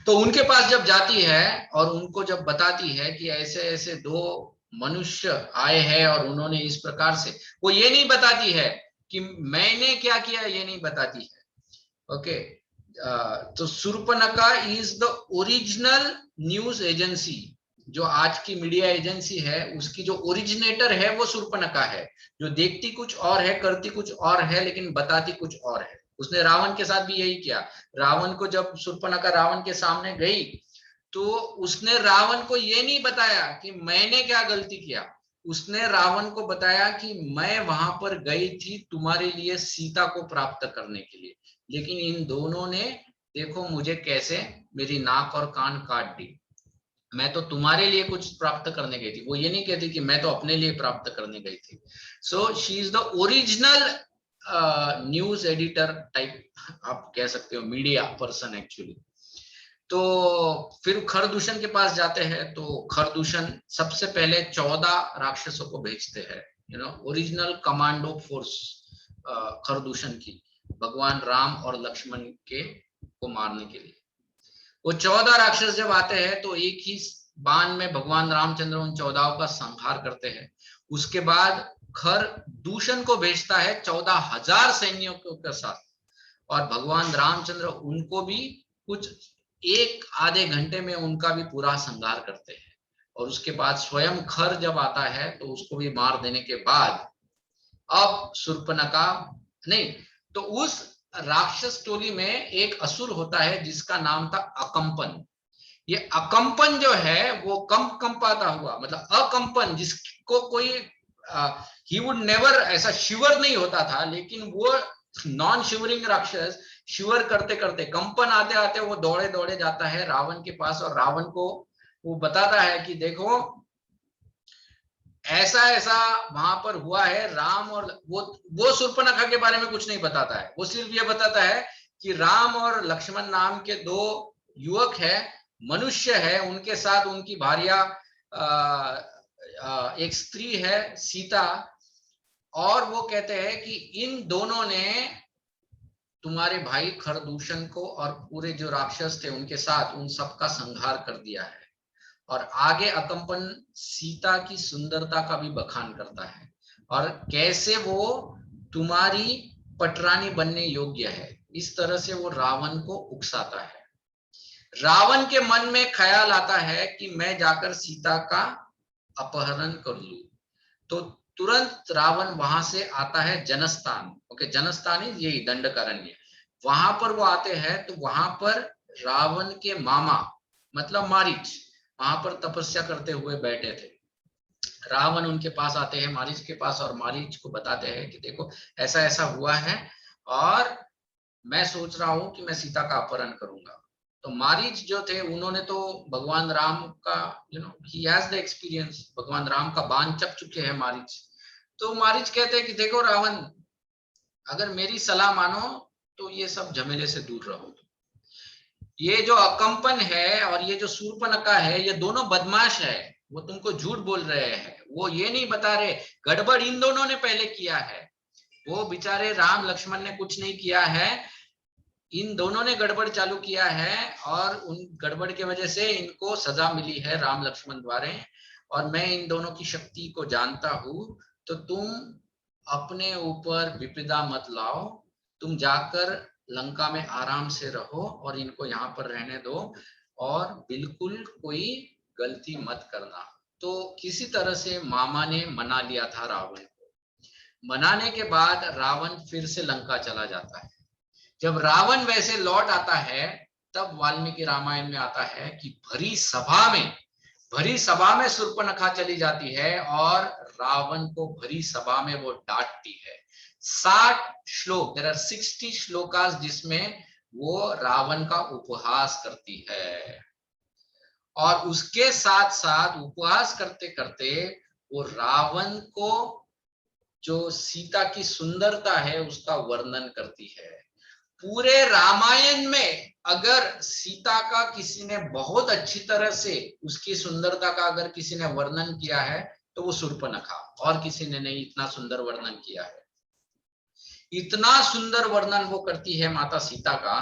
तो उनके पास जब जाती है और उनको जब बताती है कि ऐसे ऐसे दो मनुष्य आए हैं और उन्होंने इस प्रकार से, वो ये नहीं बताती है कि मैंने क्या किया, ये नहीं बताती है। ओके, तो Shurpanakha is the original news agency. जो आज की मीडिया एजेंसी है उसकी जो ओरिजिनेटर है वो शूर्पणखा है, जो देखती कुछ और है, करती कुछ और है, लेकिन बताती कुछ और है। उसने रावण के साथ भी यही किया। रावण को जब शूर्पणखा रावण के सामने गई तो उसने रावण को ये नहीं बताया कि मैंने क्या गलती किया, उसने रावण को बताया कि मैं वहां पर गई थी तुम्हारे लिए सीता को प्राप्त करने के लिए, लेकिन इन दोनों ने देखो मुझे कैसे मेरी नाक और कान काट दी। मैं तो तुम्हारे लिए कुछ प्राप्त करने गई थी। वो ये नहीं कहती कि मैं तो अपने लिए प्राप्त करने गई थी। So she is the original news editor type, आप कह सकते हो मीडिया पर्सन एक्चुअली। तो फिर खरदूषण के पास जाते हैं, तो खरदूषण सबसे पहले 14 राक्षसों को भेजते हैं, ओरिजिनल कमांडो फोर्स खरदूषण की, भगवान राम और लक्ष्मण के को मारने के लिए। वो 14 राक्षस जब आते हैं तो एक ही बाण में भगवान रामचंद्र उन 14 का संहार करते हैं। उसके बाद खर दूषण को भेजता है 14,000 सैनियों के साथ, और भगवान रामचंद्र उनको भी कुछ एक आधे घंटे में उनका भी पूरा संहार करते हैं। और उसके बाद स्वयं खर जब आता है तो उसको भी मार देने के बाद अब शूर्पणखा नहीं, तो उस राक्षस टोली में एक असुर होता है जिसका नाम था अकंपन। ये अकंपन जो है वो कंपाता हुआ, मतलब अकंपन, जिसको कोई ही वुड नेवर, ऐसा शिवर नहीं होता था, लेकिन वो नॉन शिवरिंग राक्षस शिवर करते करते, कंपन आते आते वो दौड़े दौड़े जाता है रावण के पास, और रावण को वो बताता है कि देखो ऐसा ऐसा वहां पर हुआ है। राम और वो शूर्पणखा के बारे में कुछ नहीं बताता है, वो सिर्फ ये बताता है कि राम और लक्ष्मण नाम के 2 युवक है, मनुष्य है, उनके साथ उनकी भार्या एक स्त्री है सीता, और वो कहते हैं कि इन दोनों ने तुम्हारे भाई खरदूषण को और पूरे जो राक्षस थे उनके साथ उन सबका संहार कर दिया है। और आगे अकंपन सीता की सुंदरता का भी बखान करता है, और कैसे वो तुम्हारी पटरानी बनने योग्य है, इस तरह से वो रावण को उकसाता है। रावण के मन में ख्याल आता है कि मैं जाकर सीता का अपहरण कर लूं। तो तुरंत रावण वहां से आता है जनस्थान। ओके, जनस्थान ही यही दंडकारण्य, वहां पर वो आते हैं। तो वहां पर रावण के मामा मतलब मारीच वहां पर तपस्या करते हुए बैठे थे। रावण उनके पास आते हैं, मारीच के पास, और मारीच को बताते हैं कि देखो ऐसा ऐसा हुआ है, और मैं सोच रहा हूं कि मैं सीता का अपहरण करूंगा। तो मारीच जो थे उन्होंने तो भगवान राम का ही हैज द एक्सपीरियंस, भगवान राम का बाण चप चुके हैं मारीच। तो मारीच कहते हैं कि देखो रावण, अगर मेरी सलाह मानो तो ये सब झमेले से दूर रहो। ये जो अकंपन है और ये जो शूर्पणखा है, ये दोनों बदमाश है, वो तुमको झूठ बोल रहे हैं। वो ये नहीं बता रहे गड़बड़ इन दोनों ने पहले किया है, वो बेचारे राम लक्ष्मण ने कुछ नहीं किया है, इन दोनों ने गड़बड़ चालू किया है, और उन गड़बड़ की वजह से इनको सजा मिली है राम लक्ष्मण द्वारा। और मैं इन दोनों की शक्ति को जानता हूं, तो तुम अपने ऊपर विपदा मत लाओ, तुम जाकर लंका में आराम से रहो और इनको यहाँ पर रहने दो, और बिल्कुल कोई गलती मत करना। तो किसी तरह से मामा ने मना लिया था रावण को। मनाने के बाद रावण फिर से लंका चला जाता है। जब रावण वैसे लौट आता है, तब वाल्मीकि रामायण में आता है कि भरी सभा में शूर्पणखा चली जाती है और रावण को भरी सभा में वो डांटती है। 60 श्लोक, देयर आर 60 श्लोकास जिसमें वो रावण का उपहास करती है, और उसके साथ साथ उपहास करते करते वो रावण को जो सीता की सुंदरता है उसका वर्णन करती है। पूरे रामायण में अगर सीता का किसी ने बहुत अच्छी तरह से उसकी सुंदरता का अगर किसी ने वर्णन किया है तो वो शूर्पणखा, और किसी ने नहीं इतना सुंदर वर्णन किया है। इतना सुंदर वर्णन वो करती है माता सीता का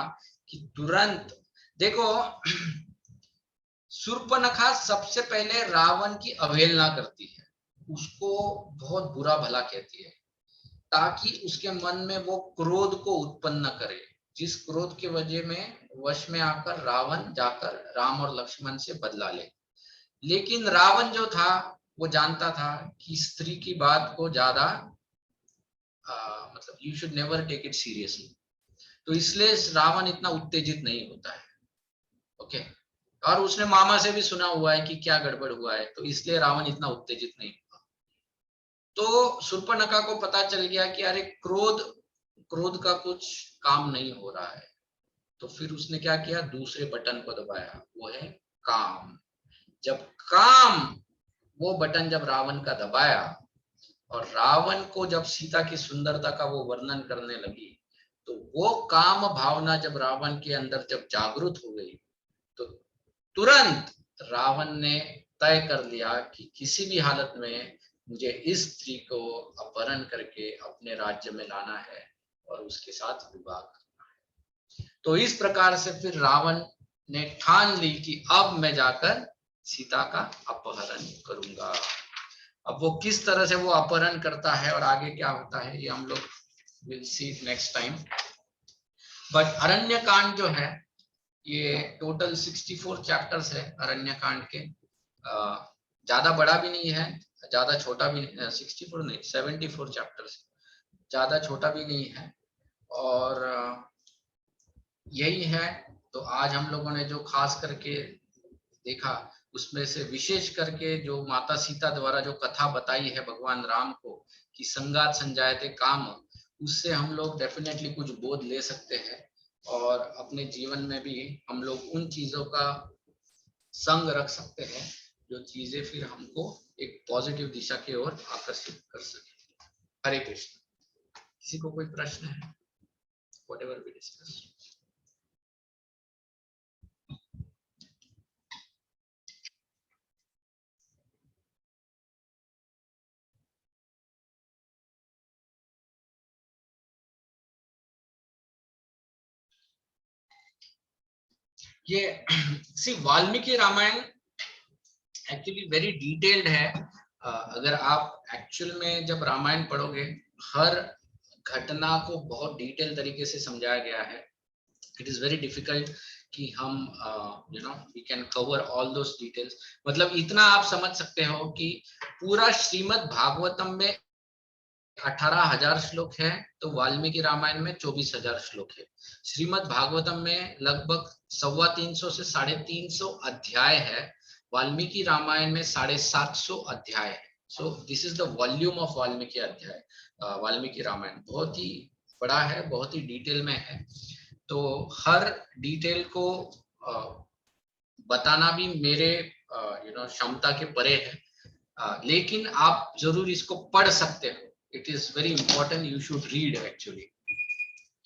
कि तुरंत देखो, शूर्पणखा सबसे पहले रावण की अवहेलना करती है, उसको बहुत बुरा भला कहती है, ताकि उसके मन में वो क्रोध को उत्पन्न करे, जिस क्रोध के वजह में वश में आकर रावण जाकर राम और लक्ष्मण से बदला ले। लेकिन रावण जो था वो जानता था कि स्त्री की बात को ज्यादा मतलब you should never take it seriously, तो इसलिए रावण इतना उत्तेजित नहीं होता है। ओके, और उसने मामा से भी सुना हुआ है कि क्या गड़बड़ हुआ है, तो इसलिए रावण इतना उत्तेजित नहीं हुआ। तो शूर्पणखा को पता चल गया कि अरे क्रोध का कुछ काम नहीं हो रहा है। तो फिर उसने क्या किया, दूसरे बटन को दबाया, वो है काम। जब काम वो बटन जब रावण का दबाया और रावण को जब सीता की सुंदरता का वो वर्णन करने लगी, तो वो काम भावना जब रावण के अंदर जब जागृत हो गई, तो तुरंत रावण ने तय कर लिया कि किसी भी हालत में मुझे इस स्त्री को अपहरण करके अपने राज्य में लाना है और उसके साथ विवाह करना है। तो इस प्रकार से फिर रावण ने ठान ली कि अब मैं जाकर सीता का अपहरण करूंगा। अब वो किस तरह से वो अपहरण करता है और आगे क्या होता है, ये हम लोग will see next time. But Aranya Kand जो है, ये टोटल 64 चैप्टर्स है अरण्य कांड के। ज्यादा बड़ा भी नहीं है, ज्यादा छोटा भी नहीं, 64 नहीं 74 चैप्टर्स, ज्यादा छोटा भी नहीं है। और यही है। तो आज हम लोगों ने जो खास करके देखा, उसमें से विशेष करके जो माता सीता द्वारा जो कथा बताई है भगवान राम को कि संगात संजायते काम, उससे हम लोग डेफिनेटली कुछ बोध ले सकते हैं और अपने जीवन में भी हम लोग उन चीजों का संग रख सकते हैं जो चीजें फिर हमको एक पॉजिटिव दिशा की ओर आकर्षित कर सके। हरे कृष्ण। किसी को कोई प्रश्न है? Whatever we discuss. ये सी Valmiki Ramayan actually very detailed है। अगर आप एक्चुअल में जब रामायण पढ़ोगे, हर घटना को बहुत डिटेल तरीके से समझाया गया है। इट इज वेरी डिफिकल्ट कि हम you know we can cover all those details. मतलब इतना आप समझ सकते हो कि पूरा श्रीमद् भागवतम में 18,000 श्लोक है, तो वाल्मीकि रामायण में 24,000 श्लोक है। श्रीमद् भागवतम में लगभग 350 से 350 अध्याय है, वाल्मीकि रामायण में 750 अध्याय है। So this is the volume of Valmiki अध्याय। वाल्मीकि रामायण बहुत ही बड़ा है, बहुत ही डिटेल में है। तो हर डिटेल को बताना भी मेरे क्षमता के परे है। लेकिन आप जरूर इसको पढ़ सकते हो। It is very important, you should read actually.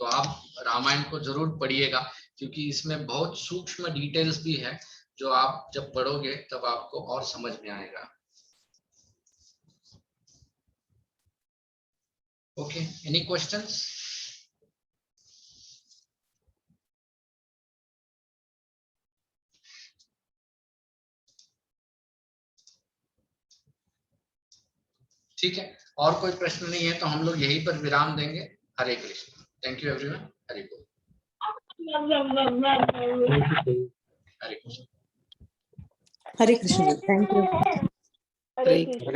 तो आप रामायण को जरूर पढ़िएगा, क्योंकि इसमें बहुत सूक्ष्म डिटेल्स भी है जो आप जब पढ़ोगे तब आपको और समझ में आएगा। Okay, any questions? ठीक है, और कोई प्रश्न नहीं है तो हम लोग यहीं पर विराम देंगे। Hare Krishna. Thank you everyone. Hare बोल। हरे कृष्ण। हरे कृष्ण। Thank you. हरे कृष्ण।